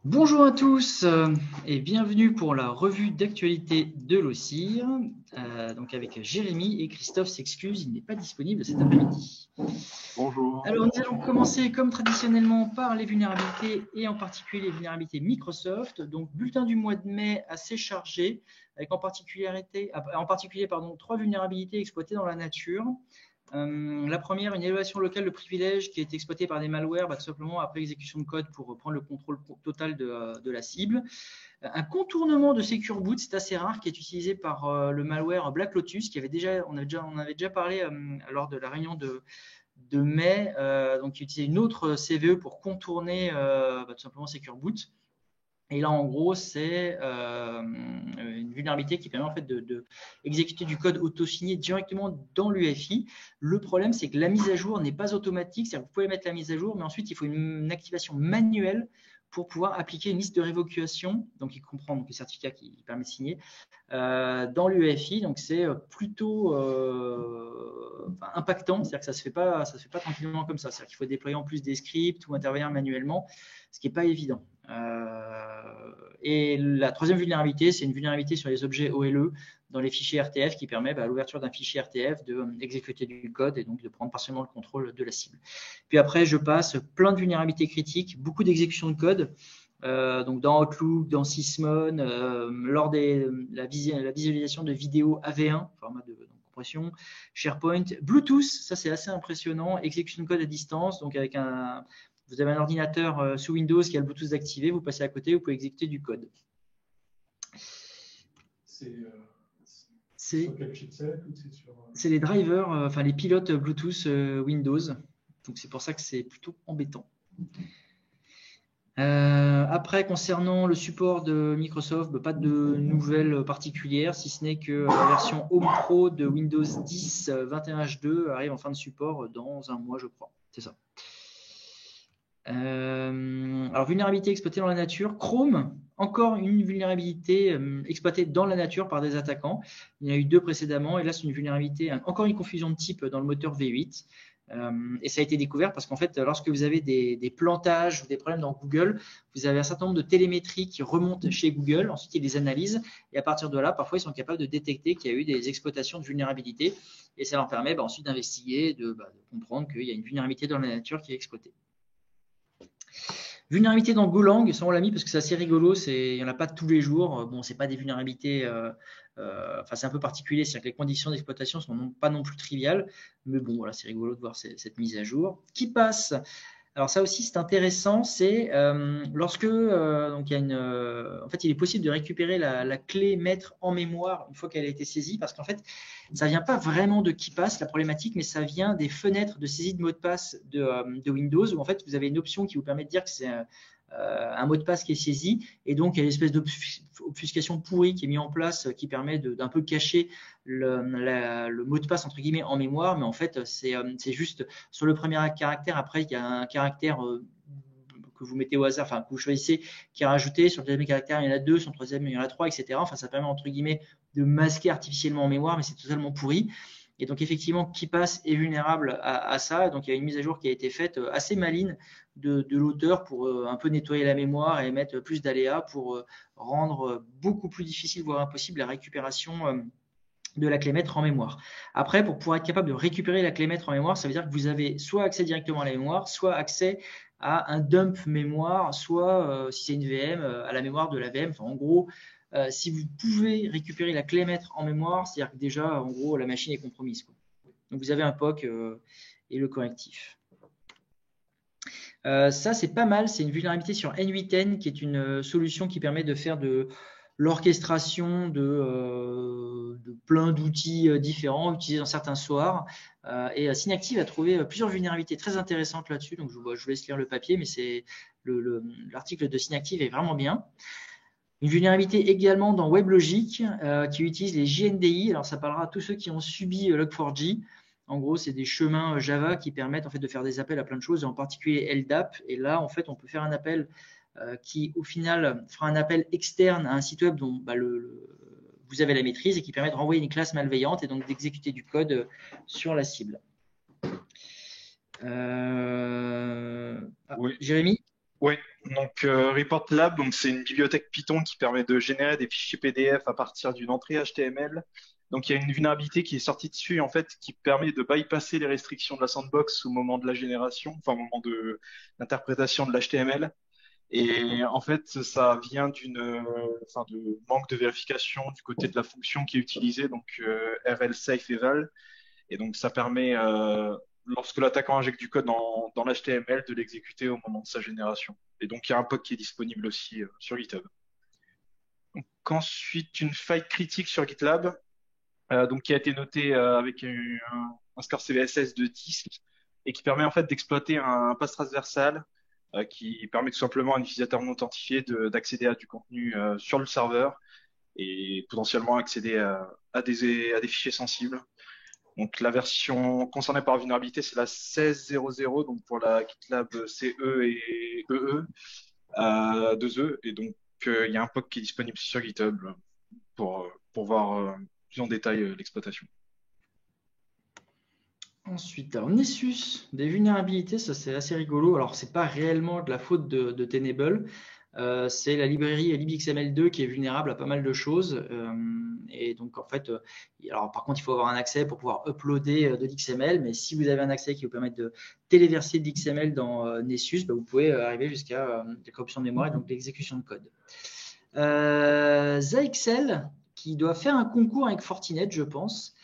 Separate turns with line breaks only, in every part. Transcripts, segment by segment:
Bonjour à tous et bienvenue pour la revue d'actualité de l'OCIR. Donc avec Jérémy et Christophe s'excuse, il n'est pas disponible cet après-midi.
Bonjour.
Alors nous allons commencer comme traditionnellement par les vulnérabilités et en particulier les vulnérabilités Microsoft. Donc bulletin du mois de mai assez chargé avec en particulier trois vulnérabilités exploitées dans la nature. La première, une évaluation locale de privilèges qui a été exploitée par des malwares, tout simplement après exécution de code pour prendre le contrôle total de la cible. Un contournement de Secure Boot, c'est assez rare, qui est utilisé par le malware Black Lotus, on avait déjà parlé lors de la réunion de mai, donc qui utilisait une autre CVE pour contourner tout simplement Secure Boot. Et là, en gros, c'est une vulnérabilité qui permet en fait de exécuter du code auto-signé directement dans l'UEFI. Le problème, c'est que la mise à jour n'est pas automatique. C'est-à-dire que vous pouvez mettre la mise à jour, mais ensuite, il faut une activation manuelle pour pouvoir appliquer une liste de révocation, donc il comprend donc, le certificat qui permet de signer, dans l'UEFI. Donc, c'est plutôt impactant. C'est-à-dire que ça se fait pas tranquillement comme ça. C'est-à-dire qu'il faut déployer en plus des scripts ou intervenir manuellement, ce qui n'est pas évident. Et la troisième vulnérabilité, c'est une vulnérabilité sur les objets OLE dans les fichiers RTF qui permet à l'ouverture d'un fichier RTF d'exécuter du code et donc de prendre partiellement le contrôle de la cible. Puis après, je passe plein de vulnérabilités critiques, beaucoup d'exécution de code. Donc dans Outlook, dans Sysmon, lors la visualisation de vidéos AV1, format de compression, SharePoint, Bluetooth, ça c'est assez impressionnant, exécution de code à distance, donc vous avez un ordinateur sous Windows qui a le Bluetooth activé, vous passez à côté, vous pouvez exécuter du code.
C'est sur quel chipset ou c'est sur...
C'est les drivers, enfin les pilotes Bluetooth Windows, donc c'est pour ça que c'est plutôt embêtant. Après, concernant le support de Microsoft, pas de nouvelles particulières, si ce n'est que la version Home Pro de Windows 10 21H2 arrive en fin de support dans un mois, je crois. C'est ça. Alors, vulnérabilité exploitée dans la nature. Chrome, encore une vulnérabilité exploitée dans la nature par des attaquants. Il y en a eu deux précédemment, et là, c'est une vulnérabilité, encore une confusion de type dans le moteur V8. Et ça a été découvert parce qu'en fait, lorsque vous avez des plantages ou des problèmes dans Google, vous avez un certain nombre de télémétries qui remontent chez Google. Ensuite, ils les analysent et à partir de là, parfois, ils sont capables de détecter qu'il y a eu des exploitations de vulnérabilité et ça leur permet ensuite d'investiguer, de comprendre qu'il y a une vulnérabilité dans la nature qui est exploitée. Vulnérabilité dans Golang, ça on l'a mis parce que c'est assez rigolo, il n'y en a pas tous les jours. Bon, c'est pas des vulnérabilités, c'est un peu particulier, c'est-à-dire que les conditions d'exploitation sont pas non plus triviales, mais bon, voilà, c'est rigolo de voir cette mise à jour. Qui passe? Alors ça aussi c'est intéressant, c'est lorsque donc il y a en fait il est possible de récupérer la clé maître en mémoire une fois qu'elle a été saisie, parce qu'en fait ça vient pas vraiment de KeePass la problématique, mais ça vient des fenêtres de saisie de mot de passe de Windows, où en fait vous avez une option qui vous permet de dire que c'est un mot de passe qui est saisi, et donc il y a une espèce d'obfuscation pourrie qui est mise en place qui permet d'un peu cacher le mot de passe entre guillemets en mémoire, mais en fait c'est juste sur le premier caractère. Après il y a un caractère que vous mettez au hasard, enfin que vous choisissez, qui est rajouté. Sur le deuxième caractère il y en a deux, sur le troisième il y en a trois, etc. Enfin ça permet entre guillemets de masquer artificiellement en mémoire, mais c'est totalement pourri. Et donc effectivement, KeePass est vulnérable à ça. Donc il y a une mise à jour qui a été faite assez maligne de l'auteur pour un peu nettoyer la mémoire et mettre plus d'aléas pour rendre beaucoup plus difficile, voire impossible, la récupération de la clé maître en mémoire. Après, pour pouvoir être capable de récupérer la clé maître en mémoire, ça veut dire que vous avez soit accès directement à la mémoire, soit accès à un dump mémoire, soit, si c'est une VM, à la mémoire de la VM. Enfin, en gros, si vous pouvez récupérer la clé maître en mémoire, c'est-à-dire que déjà, en gros, la machine est compromise, quoi. Donc, vous avez un POC et le correctif. Ça, c'est pas mal. C'est une vulnérabilité sur N8N, qui est une solution qui permet de faire de l'orchestration de plein d'outils différents utilisés dans certains soirs. Et Synactive a trouvé plusieurs vulnérabilités très intéressantes là-dessus. Donc, je vous laisse lire le papier, mais l'article de Synactive est vraiment bien. Une vulnérabilité également dans WebLogic qui utilise les JNDI. Alors, ça parlera à tous ceux qui ont subi Log4j. En gros, c'est des chemins Java qui permettent en fait de faire des appels à plein de choses, et en particulier LDAP. Et là, en fait, on peut faire un appel qui, au final, fera un appel externe à un site web dont vous avez la maîtrise et qui permet de renvoyer une classe malveillante et donc d'exécuter du code sur la cible.
Oui.
Jérémy?
Oui, donc Report Lab, donc c'est une bibliothèque Python qui permet de générer des fichiers PDF à partir d'une entrée HTML. Donc il y a une vulnérabilité qui est sortie dessus en fait qui permet de bypasser les restrictions de la sandbox au moment de la génération, enfin au moment de l'interprétation de l'HTML. Et en fait, ça vient enfin, de manque de vérification du côté de la fonction qui est utilisée, donc RL safe eval. Et donc, ça permet, lorsque l'attaquant injecte du code dans l'HTML, de l'exécuter au moment de sa génération. Et donc, il y a un POC qui est disponible aussi sur GitHub. Donc, ensuite, une faille critique sur GitLab, donc, qui a été notée avec un score CVSS de 10 et qui permet en fait d'exploiter un pass transversal qui permet tout simplement à un utilisateur non authentifié d'accéder à du contenu sur le serveur et potentiellement accéder à des fichiers sensibles. Donc la version concernée par la vulnérabilité, c'est la 16.00, donc pour la GitLab CE et EE, 2E. Et donc il y a un POC qui est disponible sur GitHub pour voir plus en détail l'exploitation.
Ensuite, alors Nessus, des vulnérabilités, ça c'est assez rigolo. Alors, c'est pas réellement de la faute de Tenable. C'est la librairie libxml2 qui est vulnérable à pas mal de choses. Et donc, en fait, alors par contre, il faut avoir un accès pour pouvoir uploader de l'XML. Mais si vous avez un accès qui vous permet de téléverser de l'XML dans Nessus, bah, vous pouvez arriver jusqu'à la corruption de mémoire et donc l'exécution de code. Zyxel, qui doit faire un concours avec Fortinet, je pense.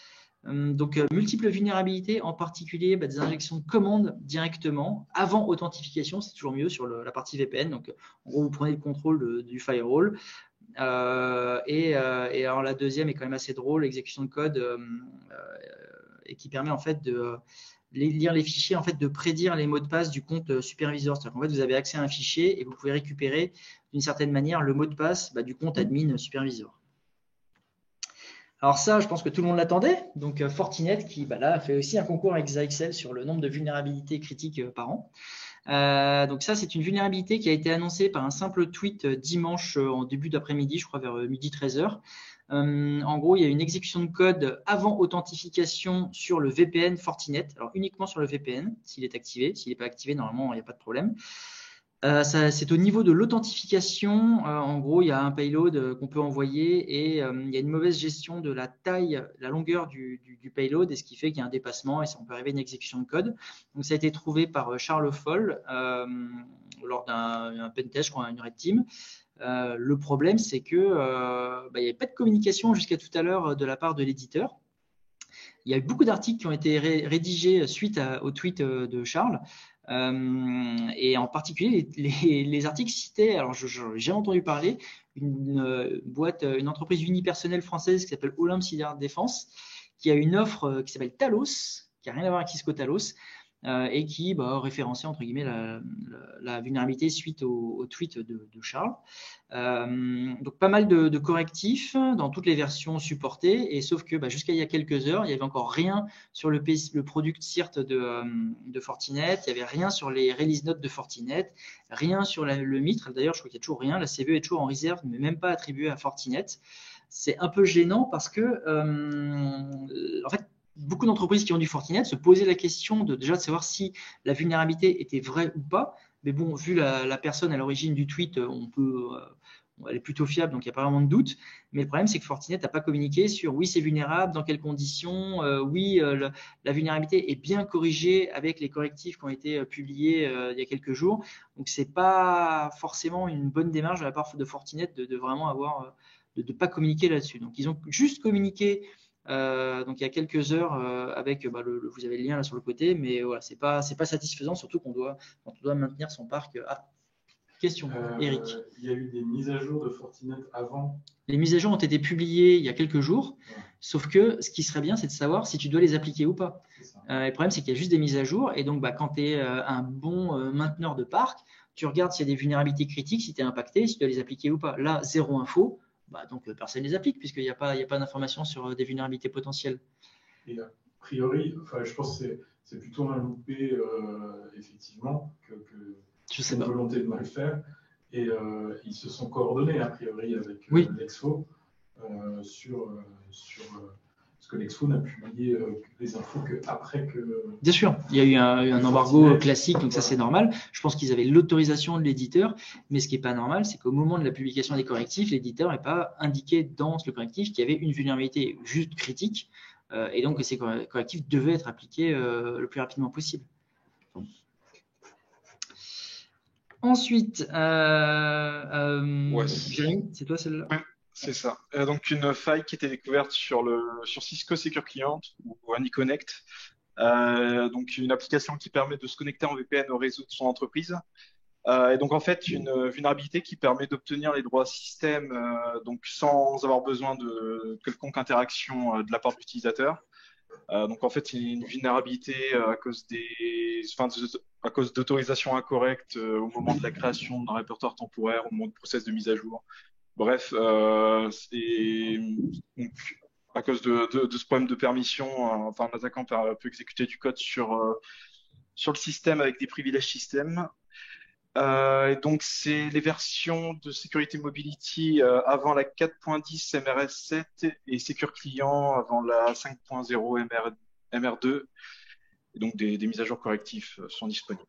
Donc, multiples vulnérabilités, en particulier des injections de commandes directement avant authentification, c'est toujours mieux sur la partie VPN. Donc, en gros, vous prenez le contrôle du firewall. Et alors, la deuxième est quand même assez drôle, l'exécution de code et qui permet en fait de lire les fichiers, en fait, de prédire les mots de passe du compte superviseur. C'est-à-dire qu'en fait, vous avez accès à un fichier et vous pouvez récupérer d'une certaine manière le mot de passe du compte admin superviseur. Alors ça, je pense que tout le monde l'attendait. Donc Fortinet qui là, fait aussi un concours avec Zyxel sur le nombre de vulnérabilités critiques par an. Donc ça, c'est une vulnérabilité qui a été annoncée par un simple tweet dimanche en début d'après-midi, je crois vers midi 13h. En gros, il y a une exécution de code avant authentification sur le VPN Fortinet. Alors uniquement sur le VPN, s'il est activé. S'il n'est pas activé, normalement, il n'y a pas de problème. C'est au niveau de l'authentification. En gros, il y a un payload qu'on peut envoyer et il y a une mauvaise gestion de la taille, la longueur du payload, et ce qui fait qu'il y a un dépassement et ça peut arriver à une exécution de code. Donc, ça a été trouvé par Charles Foll lors d'un pentest, je crois, une red team. Le problème, c'est que il n'y avait pas de communication jusqu'à tout à l'heure de la part de l'éditeur. Il y a eu beaucoup d'articles qui ont été rédigés suite au tweet de Charles. Et en particulier, les articles citaient, alors j'ai entendu parler, une entreprise unipersonnelle française qui s'appelle Olympe Cyberdéfense, qui a une offre qui s'appelle Talos, qui n'a rien à voir avec Cisco Talos, et qui référençait entre guillemets la vulnérabilité suite au tweet de Charles. Donc pas mal de correctifs dans toutes les versions supportées, et sauf que jusqu'à il y a quelques heures, il n'y avait encore rien sur le product CIRT de Fortinet, il n'y avait rien sur les release notes de Fortinet, rien sur le MITRE. D'ailleurs, je crois qu'il n'y a toujours rien. La CVE est toujours en réserve, mais même pas attribuée à Fortinet. C'est un peu gênant parce que, en fait, beaucoup d'entreprises qui ont du Fortinet se posaient la question de savoir si la vulnérabilité était vraie ou pas. Mais bon, vu la personne à l'origine du tweet, elle est plutôt fiable, donc il n'y a pas vraiment de doute. Mais le problème, c'est que Fortinet n'a pas communiqué sur oui, c'est vulnérable, dans quelles conditions, la vulnérabilité est bien corrigée avec les correctifs qui ont été publiés il y a quelques jours. Donc, ce n'est pas forcément une bonne démarche de la part de Fortinet de vraiment avoir, de ne pas communiquer là-dessus. Donc, ils ont juste communiqué donc il y a quelques heures avec vous avez le lien là sur le côté, mais voilà, c'est pas satisfaisant, surtout quand on doit maintenir son parc. Question, Eric.
Il y a eu des mises à jour de Fortinet avant.
Les mises à jour ont été publiées il y a quelques jours, sauf que ce qui serait bien, c'est de savoir si tu dois les appliquer ou pas. Le problème, c'est qu'il y a juste des mises à jour, et donc quand tu es un bon mainteneur de parc, tu regardes s'il y a des vulnérabilités critiques, si tu es impacté, si tu dois les appliquer ou pas. Là, zéro info. Donc personne ne les applique puisqu'il n'y a pas d'informations sur des vulnérabilités potentielles.
Et a priori, je pense que c'est plutôt un loupé effectivement que une volonté de mal faire. Et ils se sont coordonnés a priori avec l'Exfo sur Parce que Nexphone a publié les infos après que…
Bien sûr, il y a eu un embargo classique, donc ça c'est normal. Je pense qu'ils avaient l'autorisation de l'éditeur, mais ce qui n'est pas normal, c'est qu'au moment de la publication des correctifs, l'éditeur n'ait pas indiqué dans le correctif qu'il y avait une vulnérabilité juste critique, et donc que ces correctifs devaient être appliqués le plus rapidement possible. Ensuite, Jérémy, c'est toi celle-là?
Ouais, c'est ça. Donc une faille qui était découverte sur Cisco Secure Client ou AnyConnect. Donc une application qui permet de se connecter en VPN au réseau de son entreprise. Et donc en fait une vulnérabilité qui permet d'obtenir les droits système donc sans avoir besoin de quelconque interaction de la part de l'utilisateur. Donc en fait c'est une vulnérabilité à cause à cause d'autorisation incorrecte au moment de la création d'un répertoire temporaire, au moment du process de mise à jour. Bref, donc, à cause de ce problème de permission, enfin l'attaquant peut exécuter du code sur le système avec des privilèges système. Et donc, c'est les versions de Security Mobility avant la 4.10 MRS7 et Secure Client avant la 5.0 MR2. Et donc, des mises à jour correctives sont disponibles.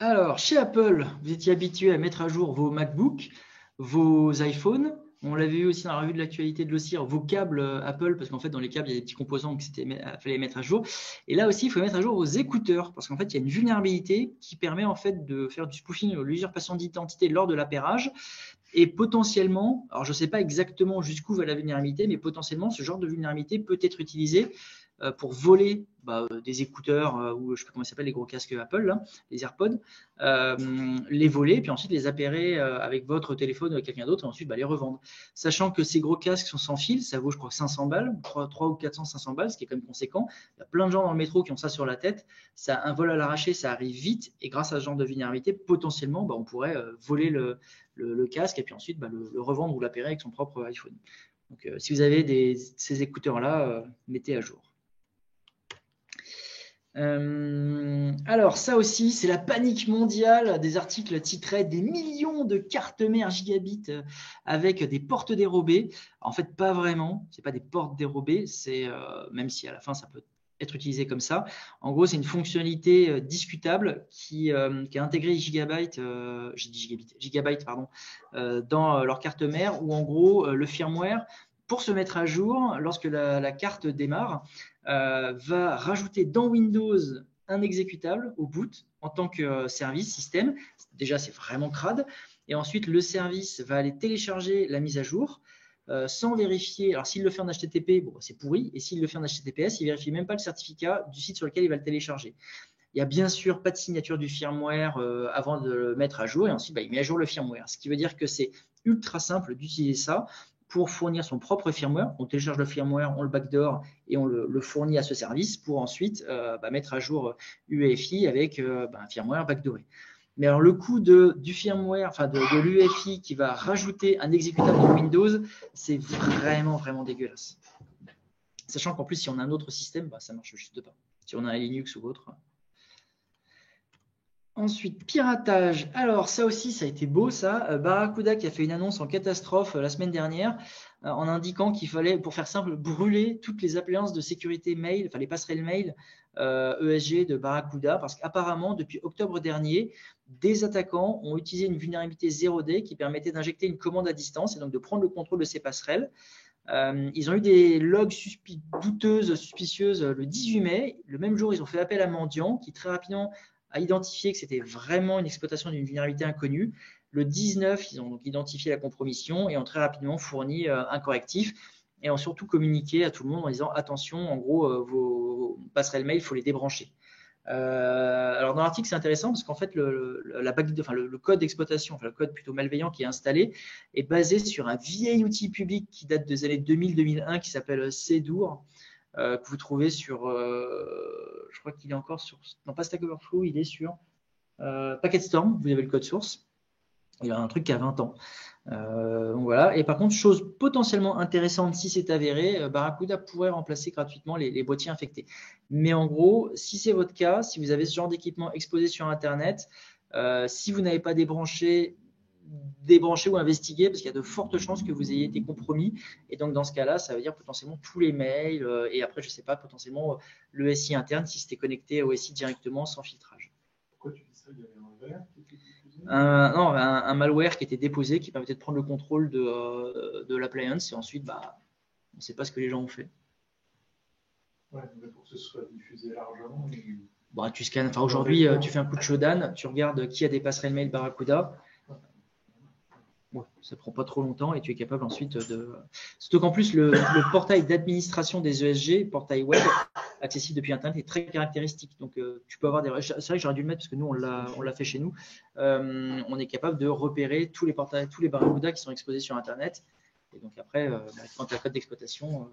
Alors, chez Apple, vous étiez habitué à mettre à jour vos MacBooks, vos iPhones. On l'avait vu aussi dans la revue de l'actualité de l'OCIR, vos câbles Apple, parce qu'en fait, dans les câbles, il y a des petits composants qu'il fallait mettre à jour. Et là aussi, il faut mettre à jour vos écouteurs, parce qu'en fait, il y a une vulnérabilité qui permet en fait de faire du spoofing ou l'usurpation d'identité lors de l'appairage. Et potentiellement, alors je ne sais pas exactement jusqu'où va la vulnérabilité, mais potentiellement, ce genre de vulnérabilité peut être utilisé pour voler des écouteurs ou je ne sais pas comment ça s'appelle, les gros casques Apple, là, les AirPods, les voler, puis ensuite les appairer avec votre téléphone ou avec quelqu'un d'autre, et ensuite les revendre. Sachant que ces gros casques sont sans fil, ça vaut je crois 500 balles, 3 ou 400, 500 balles, ce qui est quand même conséquent. Il y a plein de gens dans le métro qui ont ça sur la tête. Ça, un vol à l'arraché, ça arrive vite, et grâce à ce genre de vulnérabilité, potentiellement, on pourrait voler le casque et puis ensuite le revendre ou l'appairer avec son propre iPhone. Donc, si vous avez ces écouteurs-là, mettez à jour. Alors ça aussi, c'est la panique mondiale. Des articles titraient des millions de cartes mères gigabit avec des portes dérobées. En fait, pas vraiment. C'est pas des portes dérobées. C'est même si à la fin ça peut être utilisé comme ça. En gros, c'est une fonctionnalité discutable qui a intégré Gigabyte, dans leur carte mère, où en gros le firmware, pour se mettre à jour, lorsque la carte démarre, va rajouter dans Windows un exécutable au boot en tant que service système. Déjà, c'est vraiment crade. Et ensuite, le service va aller télécharger la mise à jour sans vérifier. Alors, s'il le fait en HTTP, c'est pourri. Et s'il le fait en HTTPS, il ne vérifie même pas le certificat du site sur lequel il va le télécharger. Il n'y a bien sûr pas de signature du firmware avant de le mettre à jour. Et ensuite, il met à jour le firmware. Ce qui veut dire que c'est ultra simple d'utiliser ça pour fournir son propre firmware. On télécharge le firmware, on le backdoor et on le fournit à ce service pour ensuite mettre à jour UEFI avec un firmware backdooré. Mais alors le coût du firmware, de l'UEFI qui va rajouter un exécutable dans Windows, c'est vraiment, vraiment dégueulasse. Sachant qu'en plus, si on a un autre système, ça marche juste pas. Si on a un Linux ou autre. Ensuite, piratage. Alors, ça aussi, ça a été beau, ça. Barracuda qui a fait une annonce en catastrophe la semaine dernière en indiquant qu'il fallait, pour faire simple, brûler toutes les appliances de sécurité mail, enfin les passerelles mail ESG de Barracuda, parce qu'apparemment, depuis octobre dernier, des attaquants ont utilisé une vulnérabilité 0D qui permettait d'injecter une commande à distance et donc de prendre le contrôle de ces passerelles. Ils ont eu des logs suspicieuses le 18 mai. Le même jour, ils ont fait appel à Mendiant qui très rapidement a identifié que c'était vraiment une exploitation d'une vulnérabilité inconnue. Le 19, ils ont donc identifié la compromission et ont très rapidement fourni un correctif et ont surtout communiqué à tout le monde en disant attention, en gros, vos passerelles mail, il faut les débrancher. Alors dans l'article, c'est intéressant parce qu'en fait, le code d'exploitation, le code plutôt malveillant qui est installé, est basé sur un vieil outil public qui date des années 2000-2001 qui s'appelle CDOR. Que vous trouvez sur, je crois qu'il est encore sur, non pas Stack Overflow, il est sur Packetstorm, vous avez le code source, il a un truc qui a 20 ans. Donc voilà. Et par contre, chose potentiellement intéressante, si c'est avéré, Barracuda pourrait remplacer gratuitement les boîtiers infectés. Mais en gros, si c'est votre cas, si vous avez ce genre d'équipement exposé sur Internet, si vous n'avez pas débranché débrancher ou investiguer parce qu'il y a de fortes chances que vous ayez été compromis. Et donc, dans ce cas-là, ça veut dire potentiellement tous les mails et après, je ne sais pas, potentiellement le SI interne si c'était connecté au SI directement sans filtrage.
Pourquoi tu dis ça? Il y avait un verre qui était diffusé?
Non, un malware qui était déposé qui permettait de prendre le contrôle de l'appliance et ensuite, on ne sait pas ce que les gens ont fait.
Ouais, mais pour que ce soit diffusé largement.
Tu scannes. Enfin, aujourd'hui, tu fais un coup de Shodan, tu regardes qui a des passerelles mail Barracuda. Ça ne prend pas trop longtemps et tu es capable ensuite de. Surtout qu'en plus, le portail d'administration des ESG, portail web, accessible depuis Internet, est très caractéristique. Donc, tu peux avoir des. C'est vrai que j'aurais dû le mettre parce que nous, on l'a fait chez nous. On est capable de repérer tous les portails, tous les Barracuda qui sont exposés sur Internet. Et donc, après, quand tu as un code d'exploitation,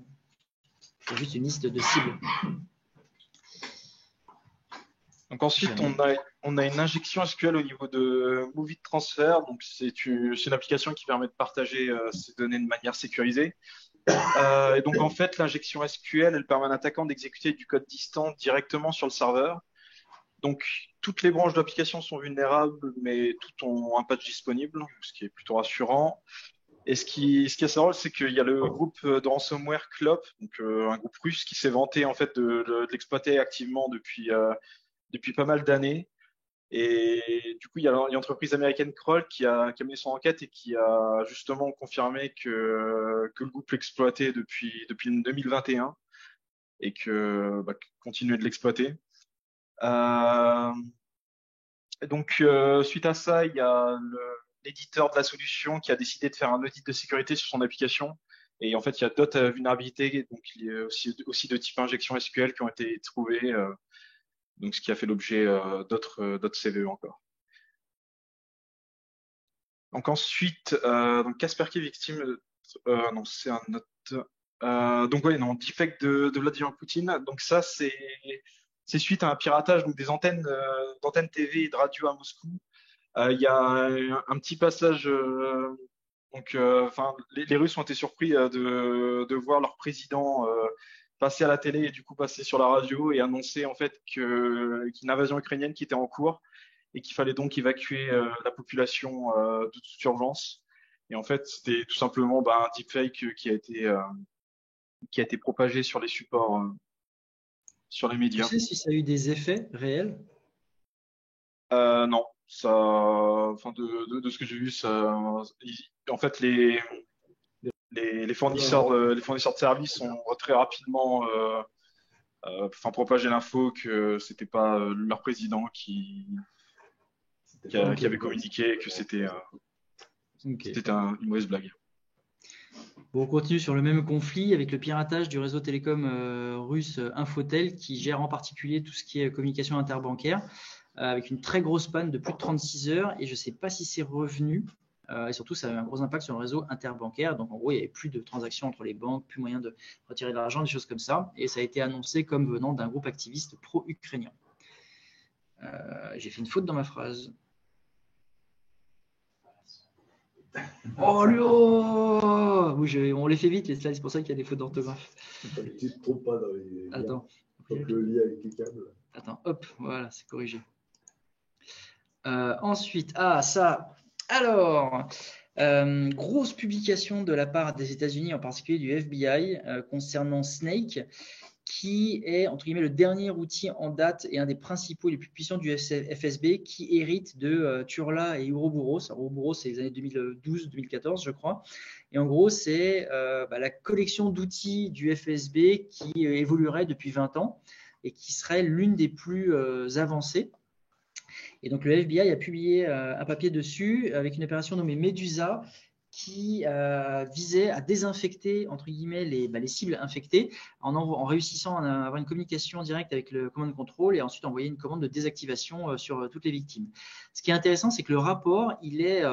c'est juste une liste de cibles.
Donc ensuite, on a une injection SQL au niveau de Movie Transfer. Donc c'est une application qui permet de partager ces données de manière sécurisée. Et donc en fait, l'injection SQL, elle permet à l'attaquant d'exécuter du code distant directement sur le serveur. Donc toutes les branches d'application sont vulnérables, mais toutes ont un patch disponible, ce qui est plutôt rassurant. Et ce qui est assez drôle, c'est qu'il y a le groupe de ransomware Clop, donc un groupe russe qui s'est vanté en fait de l'exploiter activement depuis pas mal d'années. Et du coup, il y a l'entreprise américaine Kroll qui a mené son enquête et qui a justement confirmé que le groupe l'exploitait depuis 2021 et que continuait de l'exploiter. Donc, suite à ça, il y a l'éditeur de la solution qui a décidé de faire un audit de sécurité sur son application. Et en fait, il y a d'autres vulnérabilités, donc il y a aussi de type injection SQL qui ont été trouvées. Donc, ce qui a fait l'objet d'autres CVE encore. Donc ensuite, Kaspersky victime, non, c'est un autre. Donc ouais, non, defect de Vladimir Poutine. Donc ça, c'est suite à un piratage donc des antennes TV et de radio à Moscou. Il y a un petit passage. Les Russes ont été surpris de voir leur président passer à la télé et du coup passer sur la radio et annoncer en fait qu'une invasion ukrainienne qui était en cours et qu'il fallait donc évacuer la population de toute urgence. Et en fait, c'était tout simplement un deepfake qui a été propagé sur les supports, sur les médias.
Tu sais si ça a eu des effets réels?
Non, ça, enfin de ce que j'ai vu, en fait les fournisseurs de services ont très rapidement propagé l'info que c'était pas leur président qui avait communiqué et que c'était une mauvaise blague.
Bon, on continue sur le même conflit avec le piratage du réseau télécom russe Infotel qui gère en particulier tout ce qui est communication interbancaire avec une très grosse panne de plus de 36 heures et je ne sais pas si c'est revenu. Et surtout, ça a eu un gros impact sur le réseau interbancaire. Donc, en gros, il n'y avait plus de transactions entre les banques, plus moyen de retirer de l'argent, des choses comme ça. Et ça a été annoncé comme venant d'un groupe activiste pro-ukrainien. J'ai fait une faute dans ma phrase. Oh, oui, on les fait vite, les slides, c'est pour ça qu'il y a des fautes d'orthographe.
Tu ne te trompes pas dans les liens.
Attends.
Le lien avec les câbles.
Attends, hop, voilà, c'est corrigé. Ensuite, ça. Alors, grosse publication de la part des États-Unis, en particulier du FBI, concernant Snake, qui est, entre guillemets, le dernier outil en date et un des principaux et les plus puissants du FSB, qui hérite de Turla et Ouroboros. Ouroboros, c'est les années 2012-2014, je crois. Et en gros, c'est la collection d'outils du FSB qui évoluerait depuis 20 ans et qui serait l'une des plus avancées. Et donc, le FBI a publié un papier dessus avec une opération nommée Medusa qui visait à désinfecter, entre guillemets, les cibles infectées en réussissant à avoir une communication directe avec le command control et ensuite envoyer une commande de désactivation sur toutes les victimes. Ce qui est intéressant, c'est que le rapport, il est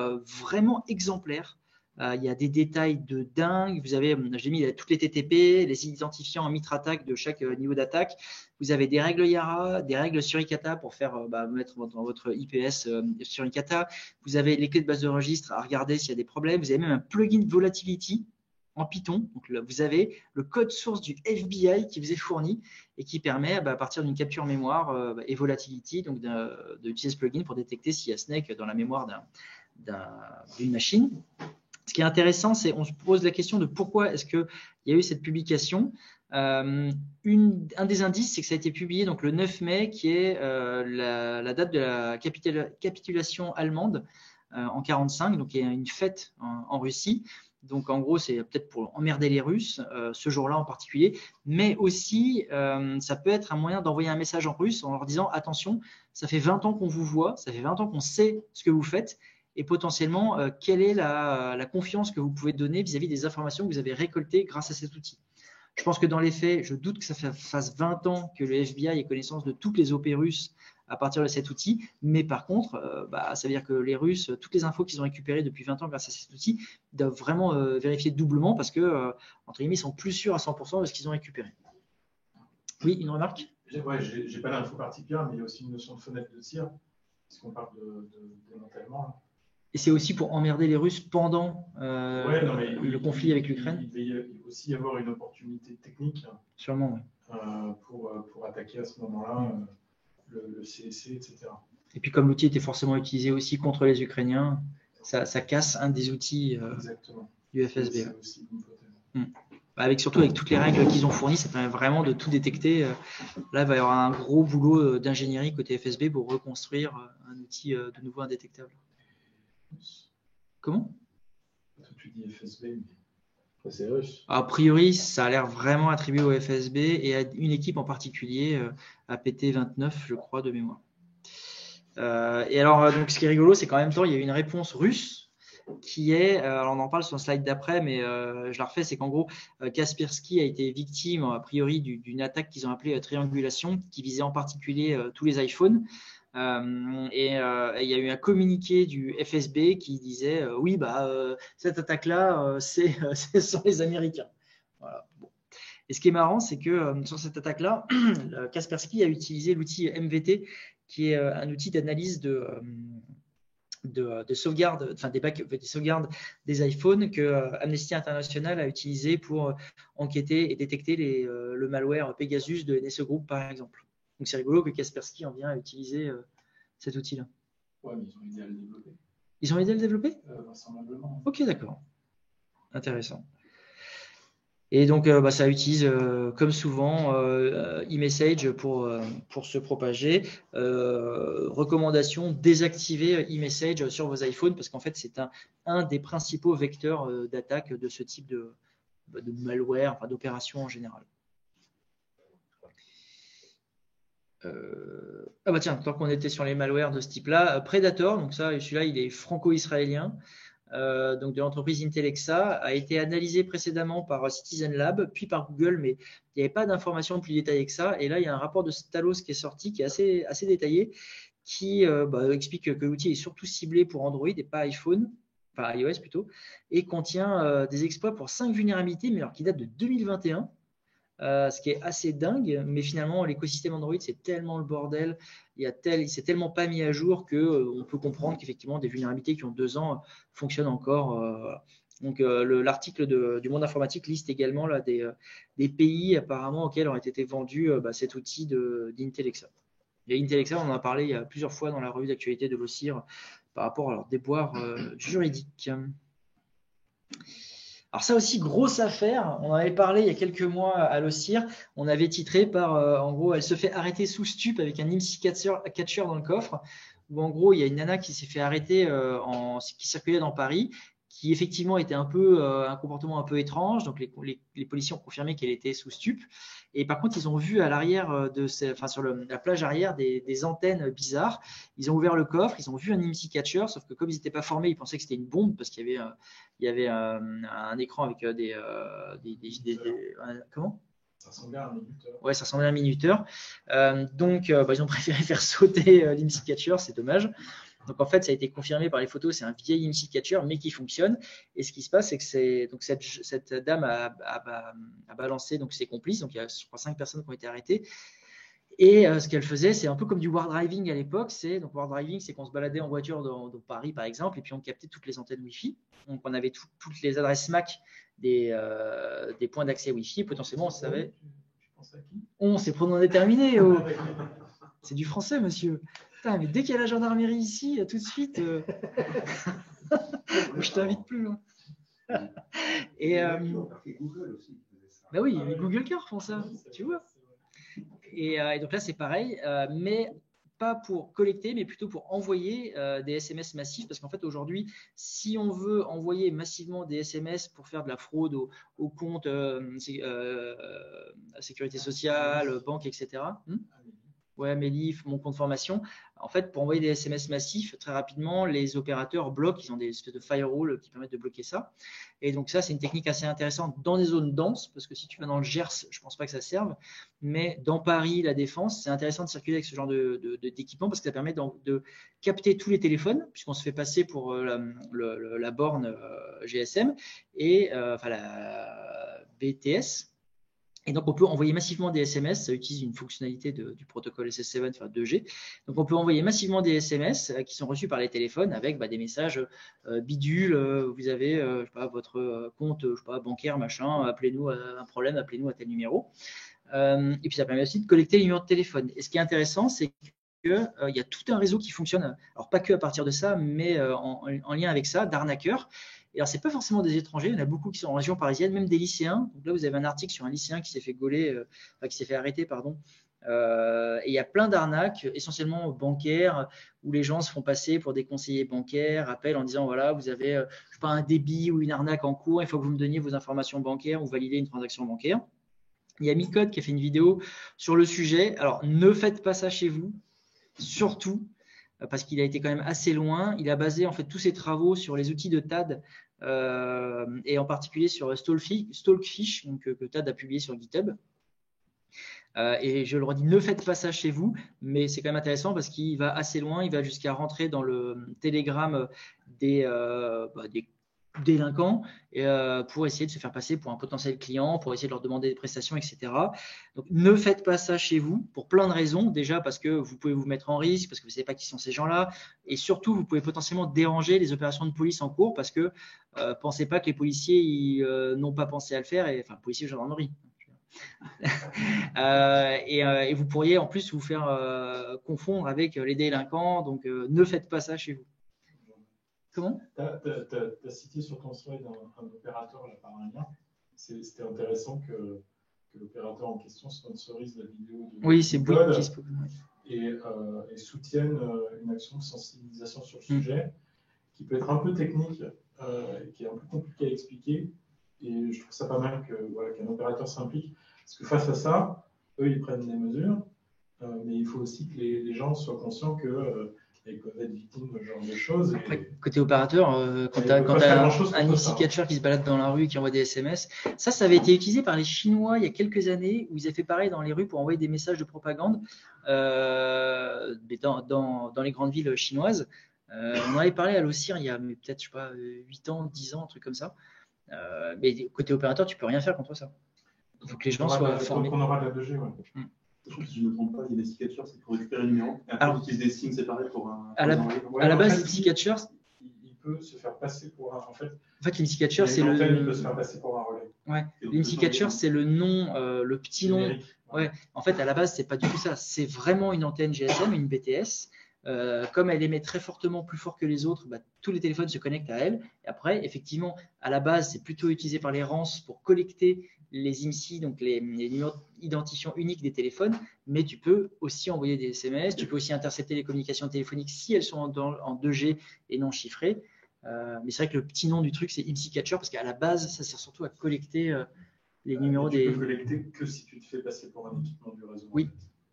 vraiment exemplaire. Il y a des détails de dingue. Vous avez, j'ai mis toutes les TTP, les identifiants en mitre-attaque de chaque niveau d'attaque. Vous avez des règles Yara, des règles Suricata pour faire mettre dans votre IPS Suricata. Vous avez les clés de base de registre à regarder s'il y a des problèmes. Vous avez même un plugin Volatility en Python. Donc là, vous avez le code source du FBI qui vous est fourni et qui permet, à partir d'une capture mémoire et Volatility, donc d'utiliser ce plugin pour détecter s'il y a Snake dans la mémoire d'une machine. Ce qui est intéressant, c'est qu'on se pose la question de pourquoi est-ce qu'il y a eu cette publication. Un des indices, c'est que ça a été publié donc, le 9 mai, qui est la date de la capitulation allemande en 1945, donc il y a une fête en Russie. Donc en gros, c'est peut-être pour emmerder les Russes, ce jour-là en particulier, mais aussi ça peut être un moyen d'envoyer un message en russe en leur disant « Attention, ça fait 20 ans qu'on vous voit, ça fait 20 ans qu'on sait ce que vous faites, et potentiellement, quelle est la confiance que vous pouvez donner vis-à-vis des informations que vous avez récoltées grâce à cet outil ?» Je pense que dans les faits, je doute que ça fasse 20 ans que le FBI ait connaissance de toutes les OP russes à partir de cet outil, mais par contre, ça veut dire que les Russes, toutes les infos qu'ils ont récupérées depuis 20 ans grâce à cet outil, doivent vraiment vérifier doublement parce que, entre guillemets, ils sont plus sûrs à 100% de ce qu'ils ont récupéré. Oui, une remarque ?
Ouais, j'ai pas d'infos particulières, mais il y a aussi une notion de fenêtre de tir, puisqu'on parle de démantèlement.
Et c'est aussi pour emmerder les Russes pendant le conflit avec l'Ukraine.
Il devait aussi y avoir une opportunité technique.
Sûrement, oui.
Pour attaquer à ce moment-là le CSC, etc.
Et puis comme l'outil était forcément utilisé aussi contre les Ukrainiens, ça casse un des outils du FSB.
C'est aussi une hypothèse.
Surtout avec toutes les règles qu'ils ont fournies, ça permet vraiment de tout détecter. Là, il va y avoir un gros boulot d'ingénierie côté FSB pour reconstruire un outil de nouveau indétectable. Comment ?
Tu dis FSB, mais
c'est russe.
A priori, ça a l'air vraiment attribué au FSB et à une équipe en particulier, à PT-29, je crois, de mémoire. Et alors, donc, ce qui est rigolo, c'est qu'en même temps, il y a eu une réponse russe qui est, alors on en parle sur le slide d'après, mais je la refais, c'est qu'en gros, Kaspersky a été victime, a priori, d'une attaque qu'ils ont appelée triangulation, qui visait en particulier tous les iPhones. Et il y a eu un communiqué du FSB qui disait oui, cette attaque-là, ce sont les Américains. Voilà. Bon. Et ce qui est marrant, c'est que sur cette attaque-là, Kaspersky a utilisé l'outil MVT, qui est un outil d'analyse de sauvegarde, enfin des sauvegardes des iPhones que Amnesty International a utilisé pour enquêter et détecter le malware Pegasus de NSE Group, par exemple. Donc c'est rigolo que Kaspersky en vient à utiliser cet outil-là.
Ouais, mais ils ont aidé à le développer.
Ils ont aidé à le développer ?
Vraisemblablement.
Ok, d'accord. Intéressant. Et donc, ça utilise, comme souvent, e-message pour se propager. Recommandation, désactiver e-message sur vos iPhones parce qu'en fait, c'est un des principaux vecteurs d'attaque de ce type de malware, enfin, d'opération en général. Tiens, tant qu'on était sur les malwares de ce type-là, Predator, donc ça, celui-là, il est franco-israélien, donc de l'entreprise Intelexa, a été analysé précédemment par Citizen Lab, puis par Google, mais il n'y avait pas d'informations plus détaillées que ça. Et là, il y a un rapport de Talos qui est sorti, qui est assez détaillé, qui explique que l'outil est surtout ciblé pour Android et pas iPhone, enfin iOS plutôt, et contient des exploits pour 5 vulnérabilités, mais alors qui datent de 2021. Ce qui est assez dingue, mais finalement l'écosystème Android c'est tellement le bordel, il s'est tellement pas mis à jour qu'on peut comprendre qu'effectivement des vulnérabilités qui ont 2 ans fonctionnent encore. Donc l'article du Monde Informatique liste également là, des pays apparemment auxquels aurait été vendu cet outil d'Intelexa. Et Intelexa, on en a parlé il y a plusieurs fois dans la revue d'actualité de l'OCIR par rapport à leur déboire juridique. Alors ça aussi, grosse affaire, on en avait parlé il y a quelques mois à l'OCIR, on avait titré par, en gros, elle se fait arrêter sous stup avec un IMSI catcher dans le coffre, où en gros, il y a une nana qui s'est fait arrêter, qui circulait dans Paris, qui effectivement était un comportement un peu étrange, donc les policiers ont confirmé qu'elle était sous stup, et par contre, ils ont vu à l'arrière, sur la plage arrière, des antennes bizarres, ils ont ouvert le coffre, ils ont vu un IMSI catcher, sauf que comme ils n'étaient pas formés, ils pensaient que c'était une bombe, parce qu'il y avait un écran avec comment ?
Ça ressemblait à un minuteur.
Ouais, ça ressemblait à un minuteur. Donc, ils ont préféré faire sauter l'IMSI catcher, c'est dommage. Donc, en fait, ça a été confirmé par les photos, c'est un vieil IMSI catcher, mais qui fonctionne. Et ce qui se passe, c'est que cette dame a balancé donc, ses complices. Donc, il y a, je crois, 5 personnes qui ont été arrêtées. Et ce qu'elle faisait, c'est un peu comme du war driving à l'époque. Donc, war driving, c'est qu'on se baladait en voiture dans Paris, par exemple, et puis on captait toutes les antennes Wi-Fi. Donc, on avait toutes les adresses MAC des points d'accès Wi-Fi. Potentiellement, on savait.
Tu penses à qui ?
C'est pronom déterminé. Oh. C'est du français, monsieur. Putain, mais dès qu'il y a la gendarmerie ici, tout de suite, je t'invite plus loin. Et
Google aussi.
bah oui, Google Car font ça, tu vois. Et donc là, c'est pareil, mais pas pour collecter, mais plutôt pour envoyer des SMS massifs. Parce qu'en fait, aujourd'hui, si on veut envoyer massivement des SMS pour faire de la fraude au compte sécurité sociale, banque, etc. Ouais, Mélif, mon compte formation. En fait, pour envoyer des SMS massifs, très rapidement, les opérateurs bloquent. Ils ont des espèces de firewall qui permettent de bloquer ça. Et donc ça, c'est une technique assez intéressante dans des zones denses, parce que si tu vas dans le Gers, je ne pense pas que ça serve. Mais dans Paris, la Défense, c'est intéressant de circuler avec ce genre d'équipement parce que ça permet de capter tous les téléphones, puisqu'on se fait passer pour la borne GSM et enfin la BTS. Et donc, on peut envoyer massivement des SMS. Ça utilise une fonctionnalité du protocole SS7, enfin 2G. Donc, on peut envoyer massivement des SMS qui sont reçus par les téléphones avec des messages bidules. Vous avez je sais pas, votre compte je sais pas, bancaire, machin. Appelez-nous à un problème, appelez-nous à tel numéro. Et puis, ça permet aussi de collecter les numéros de téléphone. Et ce qui est intéressant, c'est qu'il y a tout un réseau qui fonctionne. Alors, pas que à partir de ça, mais en lien avec ça, d'arnaqueurs. Et alors, ce n'est pas forcément des étrangers, il y en a beaucoup qui sont en région parisienne, même des lycéens. Donc là, vous avez un article sur un lycéen qui s'est fait qui s'est fait arrêter, pardon. Et il y a plein d'arnaques, essentiellement bancaires, où les gens se font passer pour des conseillers bancaires, appellent en disant voilà, vous avez je sais pas, un débit ou une arnaque en cours, il faut que vous me donniez vos informations bancaires ou valider une transaction bancaire. Il y a Micode qui a fait une vidéo sur le sujet. Alors, ne faites pas ça chez vous, surtout. Parce qu'il a été quand même assez loin. Il a basé en fait tous ses travaux sur les outils de TAD et en particulier sur Stalkfish, donc, que TAD a publié sur GitHub. Et je le redis, ne faites pas ça chez vous, mais c'est quand même intéressant parce qu'il va assez loin. Il va jusqu'à rentrer dans le Telegram des délinquants pour essayer de se faire passer pour un potentiel client, pour essayer de leur demander des prestations, etc. Donc, ne faites pas ça chez vous pour plein de raisons. Déjà parce que vous pouvez vous mettre en risque, parce que vous ne savez pas qui sont ces gens-là. Et surtout, vous pouvez potentiellement déranger les opérations de police en cours parce que pensez pas que les policiers n'ont pas pensé à le faire, enfin, policiers ou gendarmerie. Et vous pourriez en plus vous faire confondre avec les délinquants. Donc, ne faites pas ça chez vous. Comment ?
Tu as cité sur ton slide un opérateur là, par un lien. C'était intéressant que l'opérateur en question sponsorise la vidéo de
oui, c'est
Code et soutienne une action de sensibilisation sur le sujet qui peut être un peu technique, qui est un peu compliqué à expliquer. Et je trouve ça pas mal qu'un opérateur s'implique. Parce que face à ça, eux, ils prennent des mesures, mais il faut aussi que les gens soient conscients que ils peuvent être victimes de ce genre de choses.
Après, côté opérateur, quand tu as un IC catcher qui se balade dans la rue, qui envoie des SMS, ça avait été utilisé par les Chinois il y a quelques années, où ils avaient fait pareil dans les rues pour envoyer des messages de propagande dans les grandes villes chinoises. On en avait parlé à l'OCIR il y a peut-être, je sais pas, 8 ans, 10 ans, un truc comme ça. Mais côté opérateur, tu peux rien faire contre ça. Il faut que les gens soient formés.
On aura de la 2G, ouais.
Je trouve que si je ne me trompe pas, l'IC catcher, c'est pour récupérer le numéro. Et après, on utilise des signes séparés pour un.
À la base, l'IC catcher.
Il peut se faire passer pour un. En fait,
l'IC catcher, c'est le.
Il peut se faire passer pour un relais.
Ouais. L'IC catcher, c'est le nom, le petit nom. Ouais. En fait, à la base, c'est pas du tout ça. C'est vraiment une antenne GSM, une BTS. Comme elle émet très fortement, plus fort que les autres, tous les téléphones se connectent à elle. Et après, effectivement, à la base, c'est plutôt utilisé par les RANS pour collecter les IMSI, donc les numéros d'identifiant uniques des téléphones, mais tu peux aussi envoyer des SMS, tu peux aussi intercepter les communications téléphoniques si elles sont en 2G et non chiffrées. Mais c'est vrai que le petit nom du truc, c'est IMSI Catcher, parce qu'à la base, ça sert surtout à collecter les numéros
des… Tu peux collecter que si tu te fais passer pour un équipement du réseau.
Oui,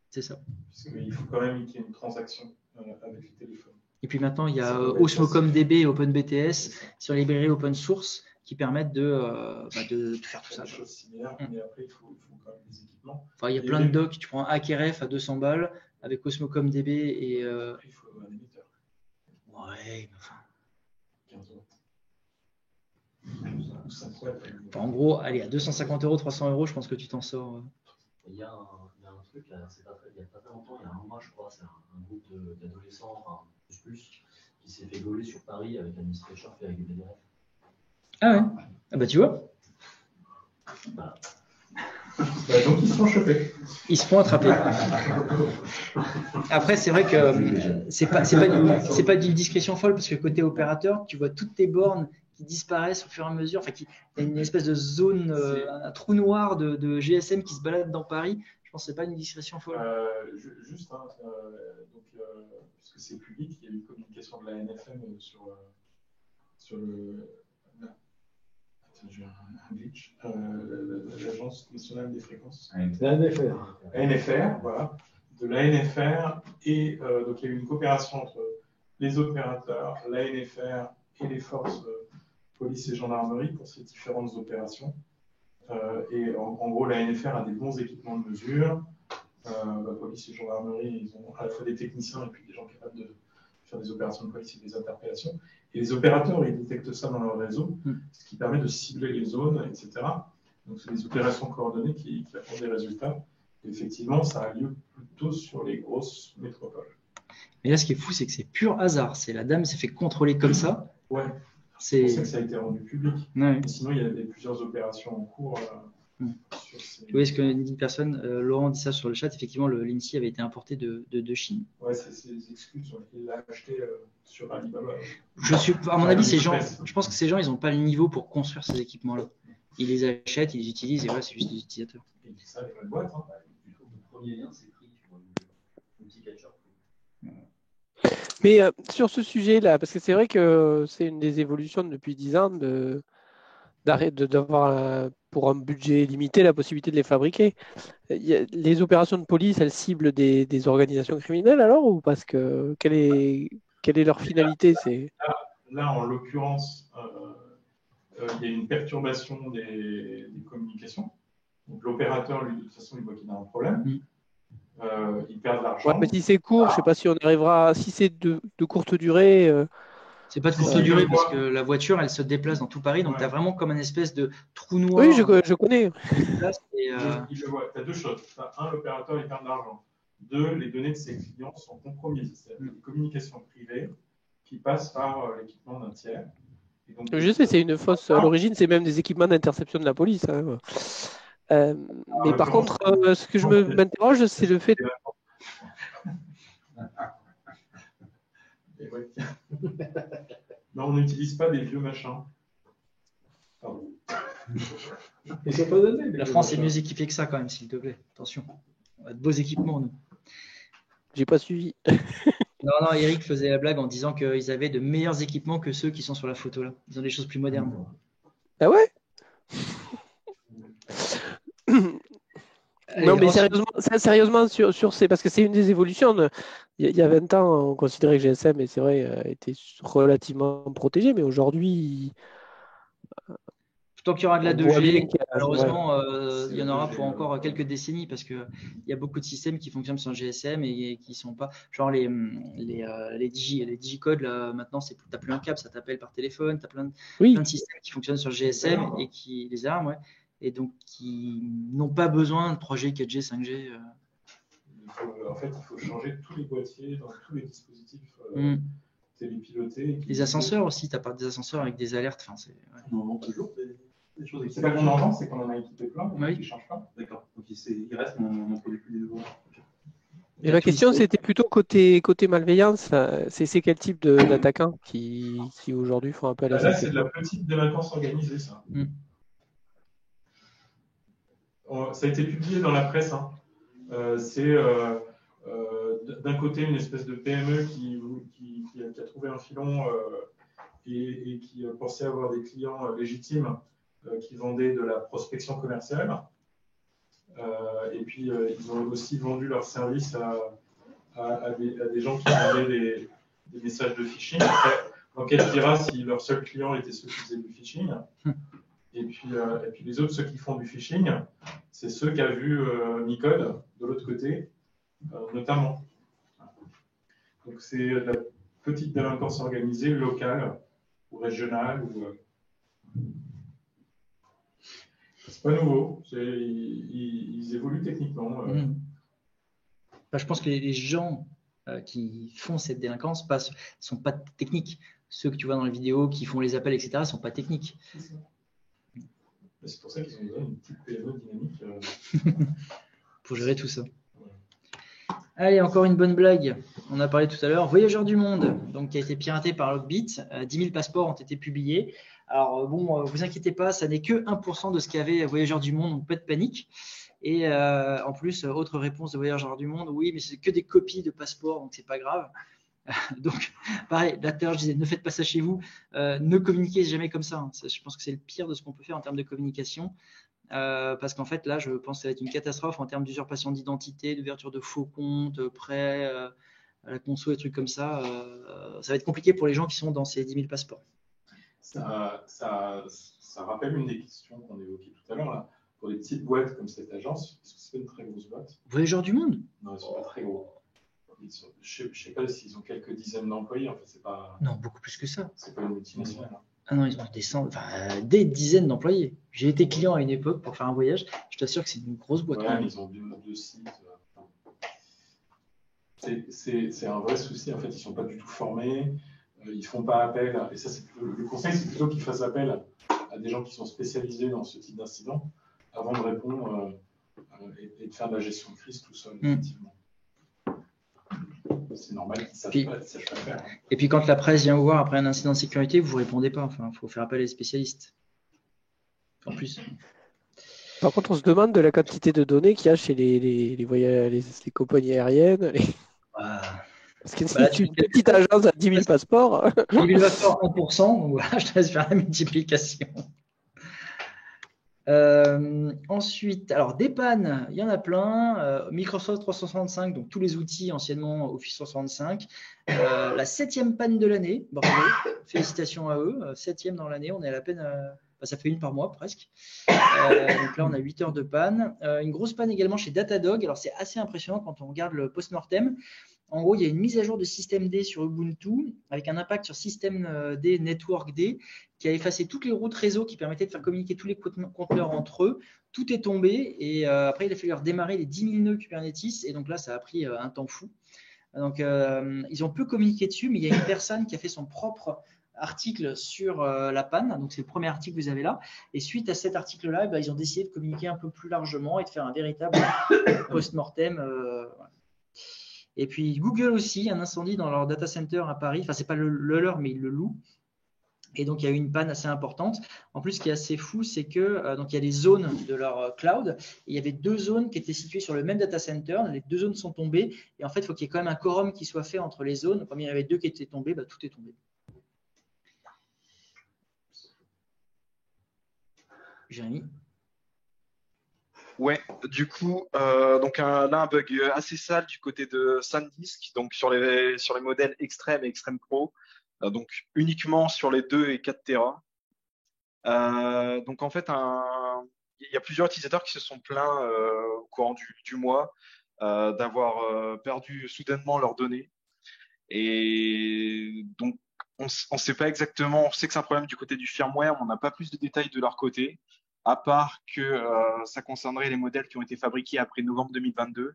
c'est ça.
Parce qu'il faut quand même qu'il y ait une transaction avec les téléphones.
Et puis maintenant, il y a Osmocom DB et OpenBTS sur les librairies open source qui permettent de faire tout ça.
Des choses similaires, mais après, il faut quand même des équipements.
Enfin, il y a plein de docks. Tu prends un HackRF à 200 balles avec Osmocom DB et.
Après, il faut un émetteur.
Ouais, mais enfin.
15 euros.
Enfin, en gros, allez, à 250 euros, 300 euros, je pense que tu t'en sors.
Il y a un truc, il n'y a pas très longtemps, il y a un mois, je crois, c'est un groupe d'adolescents, enfin, plus, qui s'est fait gauler sur Paris avec un IC catcher fait avec des BDF.
Ah ouais. Ah bah tu vois.
Voilà.
Donc ils se font choper.
Ils se font attraper. Après, c'est vrai que c'est pas d'une discrétion folle parce que côté opérateur, tu vois toutes tes bornes qui disparaissent au fur et à mesure. Enfin, il y a une espèce de zone, un trou noir de GSM qui se balade dans Paris. Je pense que c'est pas une discrétion folle.
Juste, hein, puisque c'est public, il y a eu une communication de la NFM sur le. J'ai un glitch. L'Agence nationale des fréquences. ANFR, voilà. De l'ANFR. Et donc, il y a eu une coopération entre les opérateurs, l'ANFR et les forces police et gendarmerie pour ces différentes opérations. Et en gros, l'ANFR a des bons équipements de mesure. Police et gendarmerie, ils ont à la fois des techniciens et puis des gens capables de faire des opérations de police et des interpellations. Et les opérateurs, ils détectent ça dans leur réseau, ce qui permet de cibler les zones, etc. Donc, c'est des opérations coordonnées qui apportent des résultats. Et effectivement, ça a lieu plutôt sur les grosses métropoles.
Mais là, ce qui est fou, c'est que c'est pur hasard. C'est la dame s'est fait contrôler comme ça.
Ouais. C'est pour ça que ça a été rendu public.
Ouais.
Mais sinon, il y avait plusieurs opérations en cours.
Sur ces... Oui, ce que dit une personne, Laurent dit ça sur le chat, effectivement, l'INSEE avait été importé de Chine.
Ouais, c'est des excuses. Il l'a acheté sur Alibaba.
À mon avis, je pense que ces gens, ils n'ont pas le niveau pour construire ces équipements-là. Ils les achètent, ils les utilisent, et voilà, c'est juste des utilisateurs.
Et ça, les bonnes boîtes. Hein.
Le premier lien, c'est pris, tu vois, le petit catcher.
Mais sur ce sujet-là, parce que c'est vrai que c'est une des évolutions depuis 10 ans d'avoir pour un budget limité la possibilité de les fabriquer. Les opérations de police, elles ciblent des organisations criminelles alors ou parce que quelle est leur finalité
Là, en l'occurrence, il y a une perturbation des communications. Donc l'opérateur, lui, de toute façon, il voit qu'il a un problème. Il perd de l'argent.
Ouais, mais si c'est court, je ne sais pas si on arrivera. Si c'est de courte durée.
C'est pas de courte durée parce que la voiture, elle se déplace dans tout Paris, donc tu as vraiment comme une espèce de trou noir.
Oui, je connais.
Tu as deux choses. Un, l'opérateur, il perd de l'argent. Deux, les données de ses clients sont compromises. C'est-à-dire des communications privées qui passent par l'équipement d'un tiers. Et donc,
je sais, c'est une fausse. À l'origine, c'est même des équipements d'interception de la police. Hein. Mais par contre, ce que je m'interroge, c'est le fait.
Non, on n'utilise pas des vieux machins. Pardon.
La France est mieux équipée que ça quand même, s'il te plaît. Attention, on a de beaux équipements, nous.
J'ai pas suivi.
Non, Eric faisait la blague en disant qu'ils avaient de meilleurs équipements que ceux qui sont sur la photo là. Ils ont des choses plus modernes.
Ah ouais? Non, mais sérieusement sur ces, parce que c'est une des évolutions. Il y a 20 ans, on considérait que GSM, et c'est vrai, était relativement protégé, mais aujourd'hui.
Tant qu'il y aura de la 2G, malheureusement, il y en aura pour encore quelques décennies parce qu'il y a beaucoup de systèmes qui fonctionnent sans GSM et qui ne sont pas. Genre les digicodes, là, maintenant, tu n'as plus un câble, ça t'appelle par téléphone, tu as plein de systèmes qui fonctionnent sur GSM et qui les arment, et donc qui n'ont pas besoin de projet 4G, 5G.
En fait, il faut changer tous les boîtiers dans tous les dispositifs télépilotés.
Les ascenseurs aussi, tu n'as pas des ascenseurs avec des alertes.
On en vend toujours des choses.
C'est pas qu'on en vend, c'est qu'on en a équipé plein, mais ils ne changent pas.
D'accord. Donc il reste, on n'en produit plus des nouveaux.
Et ma question, c'était plutôt côté malveillance. C'est quel type d'attaquants qui aujourd'hui font appel à ça?
Là, c'est de la petite délinquance organisée, ça. Ça a été publié dans la presse. Hein. C'est d'un côté une espèce de PME qui a trouvé un filon et qui pensait avoir des clients légitimes qui vendaient de la prospection commerciale. Et puis, ils ont aussi vendu leurs services à des gens qui vendaient des messages de phishing. Enquête dira si leur seul client était ceux qui faisaient du phishing. Et puis les autres, ceux qui font du phishing, c'est ceux qu'a vu Micode de l'autre côté, notamment. Donc c'est de la petite délinquance organisée, locale ou régionale. C'est pas nouveau, ils évoluent techniquement.
Je pense que les gens qui font cette délinquance ne sont pas techniques. Ceux que tu vois dans les vidéos qui font les appels, etc., ne sont pas techniques.
C'est pour ça qu'ils ont besoin d'une petite PME dynamique.
Pour gérer tout ça. Allez, encore une bonne blague. On a parlé tout à l'heure. Voyageurs du monde, donc, qui a été piraté par Lockbit. 10 000 passeports ont été publiés. Alors, bon, vous inquiétez pas, ça n'est que 1% de ce qu'avait Voyageurs du monde, donc pas de panique. Et en plus, autre réponse de Voyageurs du monde, oui, mais c'est que des copies de passeports, donc c'est pas grave. Donc, pareil, là, tout à l'heure, je disais, ne faites pas ça chez vous. Ne communiquez jamais comme ça, hein. Je pense que c'est le pire de ce qu'on peut faire en termes de communication. Parce qu'en fait, là, je pense que ça va être une catastrophe en termes d'usurpation d'identité, d'ouverture de faux comptes, prêts, à la conso, et trucs comme ça. Ça va être compliqué pour les gens qui sont dans ces 10 000 passeports.
Ça rappelle une des questions qu'on évoquait tout à l'heure, là. Pour les petites boîtes comme cette agence, est-ce que c'est une très grosse boîte?
Voyageurs du monde?
Non, ils ne sont pas très gros. Je ne sais pas s'ils ont quelques dizaines d'employés. En fait, c'est pas.
Non, beaucoup plus que ça.
C'est pas une multinationale.
Ah non, ils ont des dizaines d'employés. J'ai été client à une époque pour faire un voyage. Je t'assure que c'est une grosse boîte.
Ouais, mais ils ont deux sites. C'est un vrai souci. En fait, ils ne sont pas du tout formés. Ils ne font pas appel. Et ça, le conseil, c'est plutôt qu'ils fassent appel à des gens qui sont spécialisés dans ce type d'incident avant de répondre et de faire de la gestion de crise tout seul, effectivement. C'est normal qu'ils ne sachent pas faire.
Et puis quand la presse vient vous voir après un incident de sécurité, vous ne répondez pas. Enfin, il faut faire appel à des spécialistes. En plus.
Par contre, on se demande de la quantité de données qu'il y a chez les compagnies aériennes. Parce que c'est une petite agence à 10 000 passeports.
10 000 passeports, 1%. Donc voilà, je te laisse faire la multiplication. Ensuite, alors des pannes, il y en a plein. Microsoft 365, donc tous les outils anciennement Office 365. La 7e panne de l'année, bravo, félicitations à eux. 7e dans l'année, on est à la peine, ça fait une par mois presque. Donc là, on a 8 heures de panne. Une grosse panne également chez Datadog. Alors c'est assez impressionnant quand on regarde le post-mortem. En gros, il y a une mise à jour de systemd sur Ubuntu avec un impact sur systemd networkd qui a effacé toutes les routes réseau qui permettaient de faire communiquer tous les conteneurs entre eux. Tout est tombé et après, il a fallu redémarrer les 10 000 nœuds Kubernetes et donc là, ça a pris un temps fou. Donc, ils ont peu communiqué dessus, mais il y a une personne qui a fait son propre article sur la panne. Donc, c'est le premier article que vous avez là. Et suite à cet article-là, ils ont décidé de communiquer un peu plus largement et de faire un véritable post-mortem. Voilà. Et puis Google aussi, un incendie dans leur data center à Paris. Enfin, ce n'est pas le leur, mais ils le louent. Et donc, il y a eu une panne assez importante. En plus, ce qui est assez fou, c'est que donc il y a des zones de leur cloud. Et il y avait 2 zones qui étaient situées sur le même data center. Les 2 zones sont tombées. Et en fait, il faut qu'il y ait quand même un quorum qui soit fait entre les zones. Comme il y en avait 2 qui étaient tombées, tout est tombé. Jérémy?
Ouais, du coup, donc là un bug assez sale du côté de SanDisk, donc sur les modèles Extreme et Extreme Pro, donc uniquement sur les 2 et 4 Tera. Donc en fait, il y a plusieurs utilisateurs qui se sont plaints au courant du mois d'avoir perdu soudainement leurs données. Et donc on sait pas exactement, on sait que c'est un problème du côté du firmware, mais on n'a pas plus de détails de leur côté. À part que ça concernerait les modèles qui ont été fabriqués après novembre 2022.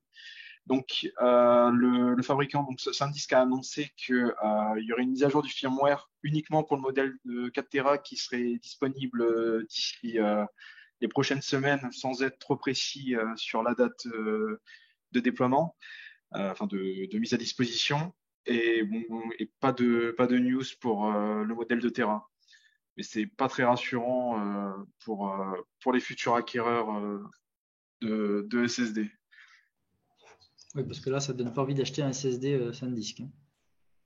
Donc, le fabricant, donc SanDisk, a annoncé qu'il y aurait une mise à jour du firmware uniquement pour le modèle de 4 Tera qui serait disponible d'ici les prochaines semaines, sans être trop précis sur la date de déploiement, enfin de mise à disposition, et pas de news pour le modèle de Tera. Mais c'est pas très rassurant pour les futurs acquéreurs de SSD.
Oui, parce que là, ça ne donne pas envie d'acheter un SSD SanDisk.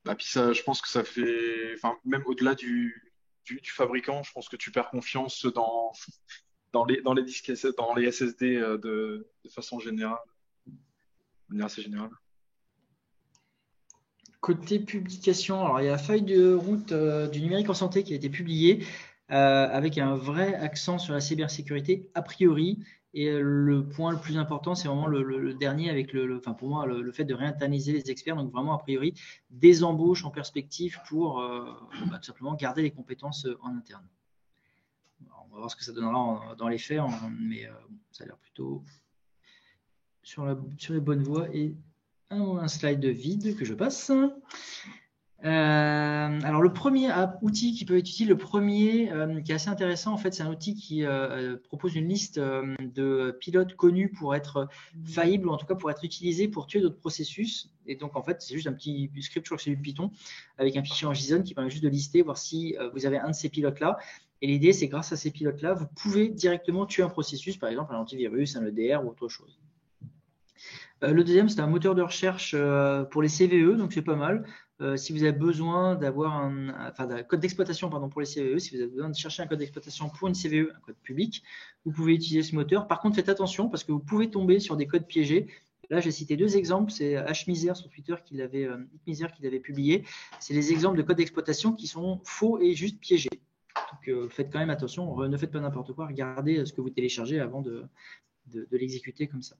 Bah, puis ça, je pense que ça fait, enfin, même au-delà du fabricant, je pense que tu perds confiance dans les disques, dans les SSD de façon générale, de manière assez générale.
Côté publication, alors il y a la feuille de route du numérique en santé qui a été publiée avec un vrai accent sur la cybersécurité a priori. Et le point le plus important, c'est vraiment le dernier avec enfin pour moi le fait de réinterniser les experts. Donc vraiment a priori des embauches en perspective pour tout simplement garder les compétences en interne. Alors, on va voir ce que ça donnera dans les faits, mais ça a l'air plutôt sur les bonnes voies. Et un slide vide que je passe. Alors le premier outil qui peut être utile, le premier qui est assez intéressant en fait, c'est un outil qui propose une liste de pilotes connus pour être faillibles ou en tout cas pour être utilisés pour tuer d'autres processus. Et donc en fait c'est juste un petit script, je crois que c'est du Python, avec un fichier en JSON qui permet juste de lister, voir si vous avez un de ces pilotes là. Et l'idée c'est grâce à ces pilotes là, vous pouvez directement tuer un processus, par exemple un antivirus, un EDR ou autre chose. Le deuxième, c'est un moteur de recherche pour les CVE, donc c'est pas mal. Si vous avez besoin d'avoir un code d'exploitation pour les CVE, si vous avez besoin de chercher un code d'exploitation pour une CVE, un code public, vous pouvez utiliser ce moteur. Par contre, faites attention parce que vous pouvez tomber sur des codes piégés. Là, j'ai cité 2 exemples. C'est Hmiser sur Twitter qui l'avait publié. C'est les exemples de codes d'exploitation qui sont faux et juste piégés. Donc, faites quand même attention. Ne faites pas n'importe quoi. Regardez ce que vous téléchargez avant de l'exécuter comme ça.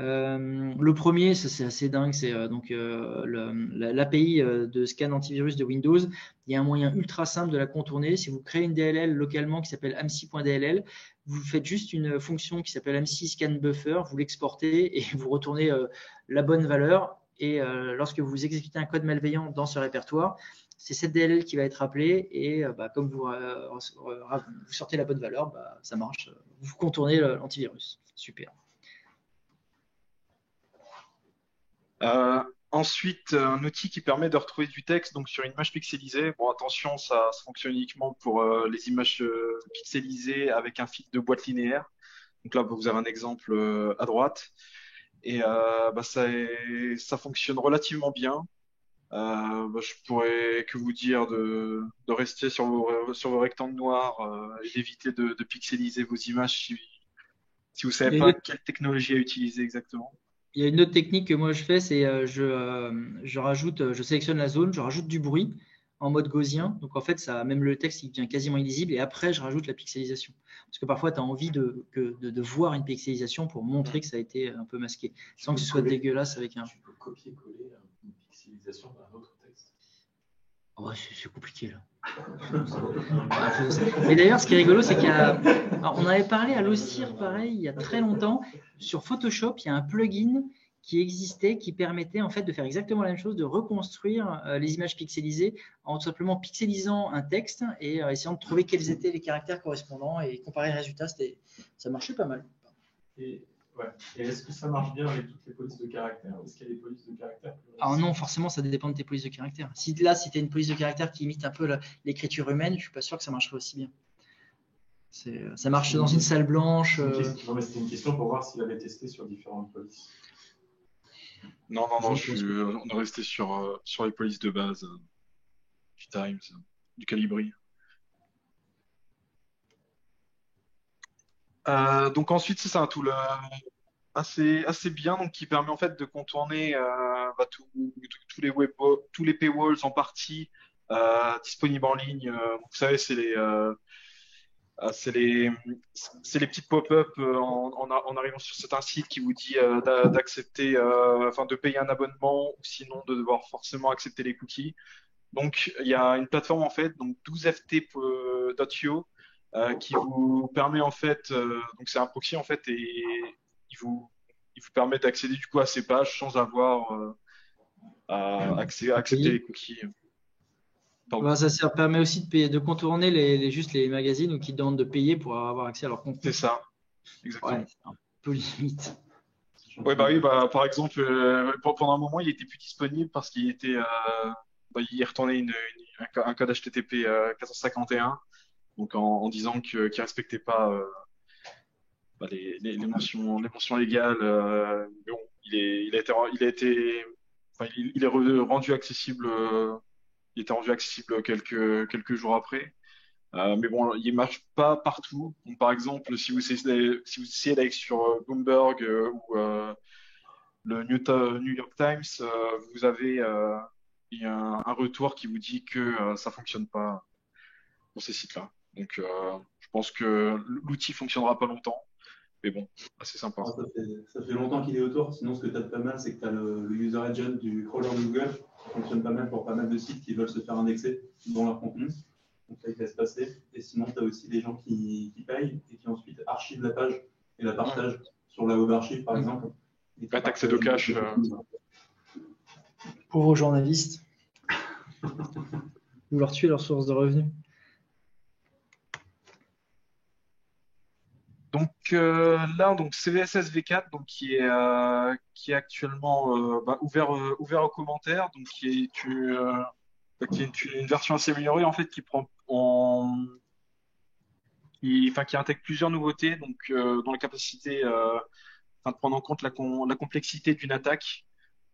Le premier, ça c'est assez dingue, c'est l'API de scan antivirus de Windows. Il y a un moyen ultra simple de la contourner. Si vous créez une DLL localement qui s'appelle amsi.dll, vous faites juste une fonction qui s'appelle amsi scan buffer, vous l'exportez et vous retournez la bonne valeur. Et lorsque vous exécutez un code malveillant dans ce répertoire, c'est cette DLL qui va être appelée et comme vous sortez la bonne valeur, ça marche. Vous contournez l'antivirus. Super.
Ensuite, un outil qui permet de retrouver du texte donc sur une image pixelisée. Bon, attention, ça fonctionne uniquement pour les images pixelisées avec un fil de boîte linéaire. Donc là, vous avez un exemple à droite. Et ça fonctionne relativement bien. Je pourrais que vous dire de rester sur vos rectangles noirs et d'éviter de pixeliser vos images si vous savez pas quelle technologie à utiliser exactement.
Il y a une autre technique que moi je fais, c'est je sélectionne la zone, je rajoute du bruit en mode gaussien. Donc en fait, même le texte il devient quasiment illisible et après je rajoute la pixelisation. Parce que parfois tu as envie de voir une pixelisation pour montrer que ça a été un peu masqué, sans que ce soit dégueulasse avec un.
Tu peux copier-coller une pixelisation d'un autre texte.
Oh, c'est compliqué là. Mais d'ailleurs, ce qui est rigolo, c'est on avait parlé à l'OSIR, pareil, il y a très longtemps. Sur Photoshop, il y a un plugin qui existait, qui permettait en fait de faire exactement la même chose, de reconstruire les images pixelisées en tout simplement pixelisant un texte et essayant de trouver quels étaient les caractères correspondants et comparer les résultats. Ça marchait pas mal.
Et est-ce que ça marche bien avec toutes les polices de caractère? Est-ce qu'il y a des polices de caractère?
Non, forcément, ça dépend de tes polices de caractère. Si tu as une police de caractère qui imite un peu l'écriture humaine, je ne suis pas sûr que ça marcherait aussi bien. Ça marche dans une salle blanche.
Non, mais c'était une question pour voir s'il avait testé sur différentes polices.
Non, on est resté sur les polices de base du Times, du Calibri. Donc ensuite, c'est un tool assez bien, donc qui permet en fait de contourner tous les paywalls en partie disponibles en ligne. Vous savez, c'est les petits pop-up en arrivant sur certains sites qui vous dit d'accepter, de payer un abonnement ou sinon de devoir forcément accepter les cookies. Donc il y a une plateforme en fait, donc 12ft.io qui vous permet en fait, donc c'est un proxy en fait et il vous permet d'accéder du coup à ces pages sans avoir à accepter les cookies.
Ça permet aussi de contourner les magazines ou qui demandent de payer pour avoir accès à leur contenu.
C'est ça, exactement.
Ouais, c'est un peu limite.
Par exemple, pendant un moment, il était plus disponible parce qu'il était, il retournait un code HTTP 451, donc en disant qu'il ne respectait pas les mentions légales. Mais bon, il est rendu accessible. Il était rendu accessible quelques jours après. Mais bon, il ne marche pas partout. Donc, par exemple, si vous essayez d'aller sur Bloomberg ou le New York Times, vous avez il y a un retour qui vous dit que ça ne fonctionne pas pour ces sites-là. Donc, je pense que l'outil ne fonctionnera pas longtemps. Mais bon, assez sympa.
Ça fait longtemps qu'il est autour. Sinon, ce que tu as de pas mal, c'est que tu as le user agent du crawler de Google qui fonctionne pas mal pour pas mal de sites qui veulent se faire indexer dans leur contenu. Donc, ça, il laisse passer. Et sinon, tu as aussi des gens qui payent et qui ensuite archivent la page et la partagent sur la web archive, par exemple.
Pas d'accès de cache.
Pour vos journalistes. Ou leur tuer leur source de revenus.
Donc là, donc CVSS V4, donc qui est actuellement ouvert aux commentaires, donc qui est une version assez améliorée en fait, qui intègre plusieurs nouveautés, donc dans la capacité de prendre en compte la complexité d'une attaque.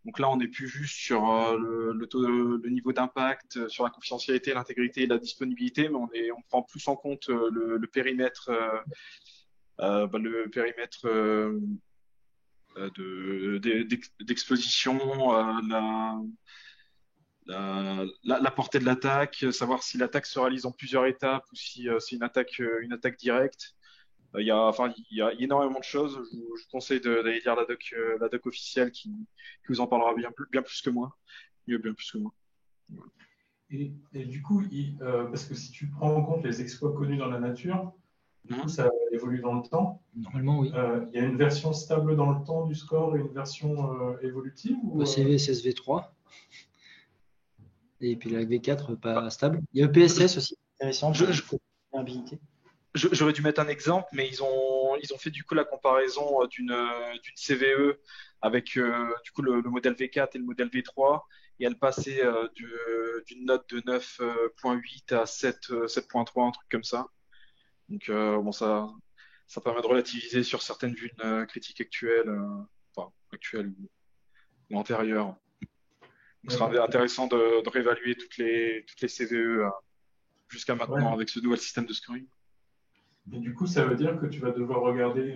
Donc là, on n'est plus juste sur le niveau d'impact, sur la confidentialité, l'intégrité et la disponibilité, mais on prend plus en compte le périmètre, d'exposition, la portée de l'attaque, savoir si l'attaque se réalise en plusieurs étapes ou si c'est une attaque directe. Il y a énormément de choses. Je vous conseille d'aller lire la doc officielle qui vous en parlera bien plus que moi. Bien plus que moi.
Et du coup, parce que si tu prends en compte les exploits connus dans la nature, du coup, ça évolue dans le temps.
Normalement, oui.
Il y a une version stable dans le temps du score et une version évolutive
CVSS V3. Et puis la V4, pas stable. Il y a EPSS aussi, intéressant.
J'aurais dû mettre un exemple, mais ils ont fait du coup la comparaison d'une CVE avec du coup le modèle V4 et le modèle V3, et elle passait d'une note de 9.8 à 7.3, un truc comme ça. Donc bon, ça permet de relativiser sur certaines vulnes critiques actuelles, actuelles ou antérieures. Donc, ce sera intéressant de réévaluer toutes les CVE jusqu'à maintenant avec ce nouvel système de scoring.
Et du coup, ça veut dire que tu vas devoir regarder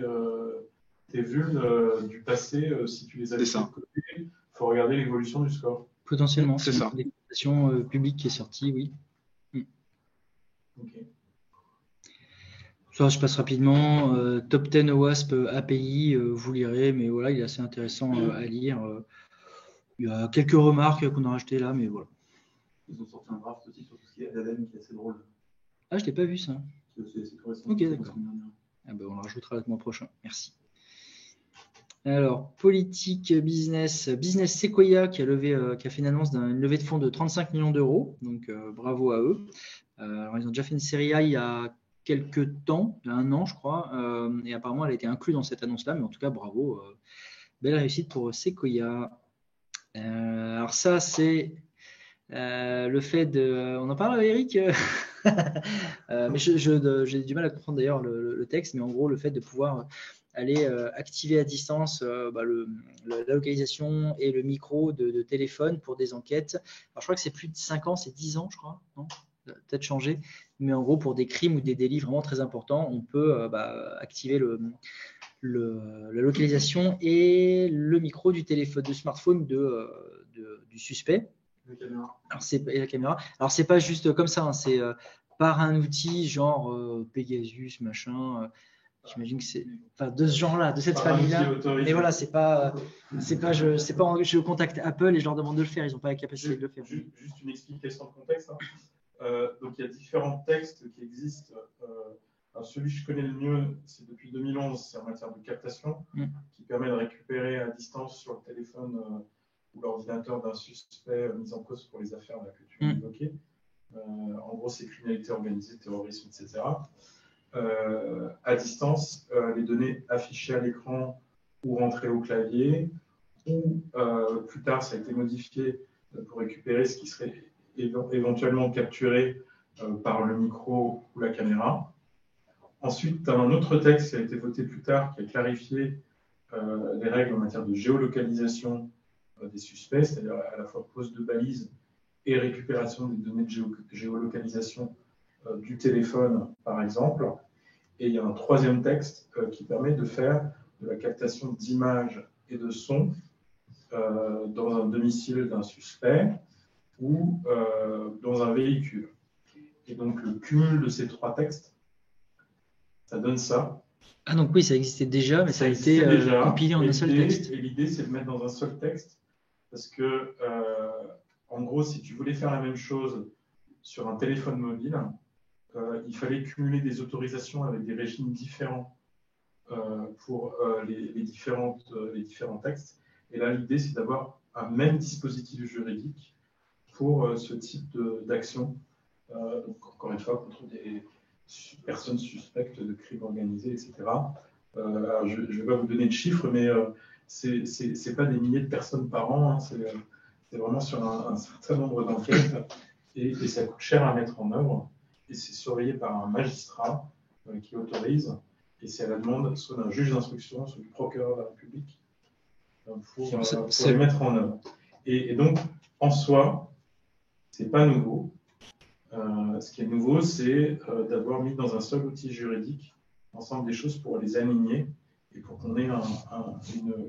tes vulnes du passé, si tu les as de côté, il faut regarder l'évolution du score.
Potentiellement,
c'est ça.
Une déclaration publique qui est sortie, oui.
Ok.
Ça, je passe rapidement. Top 10 OWASP API, vous lirez, mais voilà, il est assez intéressant à lire. Il y a quelques remarques qu'on a rajoutées là, mais voilà.
Ils ont sorti un draft aussi sur tout ce qui est LLM qui est assez drôle.
Ah, je t'ai pas vu ça. Ok, d'accord. Ah ben, on le rajoutera le mois prochain. Merci. Alors, politique, business Sequoia qui a fait une annonce d'une levée de fonds de 35 millions d'euros. Donc, bravo à eux. Alors, ils ont déjà fait une série A il y a quelques temps, il y a 1 an, je crois. Et apparemment, elle a été inclue dans cette annonce-là. Mais en tout cas, bravo. Belle réussite pour Sequoia. Alors, ça, c'est le fait de. On en parle, Eric mais j'ai du mal à comprendre d'ailleurs le texte, mais en gros, le fait de pouvoir aller activer à distance la localisation et le micro de téléphone pour des enquêtes. Alors, je crois que c'est plus de 5 ans, c'est 10 ans, je crois. Non, peut-être changé. Mais en gros, pour des crimes ou des délits vraiment très importants, on peut activer la localisation et le micro du téléphone, du smartphone du suspect. Et la caméra. Alors, c'est pas juste comme ça, hein, c'est par un outil genre Pegasus, machin. J'imagine que c'est de ce genre-là, de cette famille-là. Mais voilà, je contacte Apple et je leur demande de le faire. Ils n'ont pas la capacité de le faire.
Juste une explication de contexte. Donc, il y a différents textes qui existent. Alors, celui que je connais le mieux, c'est depuis 2011, c'est en matière de captation, qui permet de récupérer à distance sur le téléphone ou l'ordinateur d'un suspect mis en cause pour les affaires là, que tu viens d'évoquer. En gros, c'est criminalité organisée, terrorisme, etc. À distance, les données affichées à l'écran ou rentrées au clavier, ou plus tard, ça a été modifié pour récupérer ce qui serait éventuellement capturé par le micro ou la caméra. Ensuite, tu as un autre texte qui a été voté plus tard qui a clarifié les règles en matière de géolocalisation des suspects, c'est-à-dire à la fois pose de balises et récupération des données de géolocalisation du téléphone, par exemple. Et il y a un troisième texte qui permet de faire de la captation d'images et de sons dans un domicile d'un suspect ou dans un véhicule. Et donc, le cumul de ces 3 textes, ça donne ça.
Ah, donc oui, ça existait déjà, mais ça a été compilé en un seul texte.
Et l'idée, c'est de mettre dans un seul texte, parce que, en gros, si tu voulais faire la même chose sur un téléphone mobile, il fallait cumuler des autorisations avec des régimes différents pour les différents textes. Et là, l'idée, c'est d'avoir un même dispositif juridique pour ce type d'action. Donc, encore une fois, contre des personnes suspectes de crimes organisés, etc. Alors, je ne vais pas vous donner de chiffres, mais c'est pas des milliers de personnes par an, hein, c'est vraiment sur un certain nombre d'enquêtes, et ça coûte cher à mettre en œuvre, et c'est surveillé par un magistrat qui autorise, et c'est à la demande soit d'un juge d'instruction, soit du procureur de la République, pour les mettre en œuvre. Et donc, en soi, c'est pas nouveau. Ce qui est nouveau, c'est d'avoir mis dans un seul outil juridique l'ensemble des choses pour les aligner et pour qu'on ait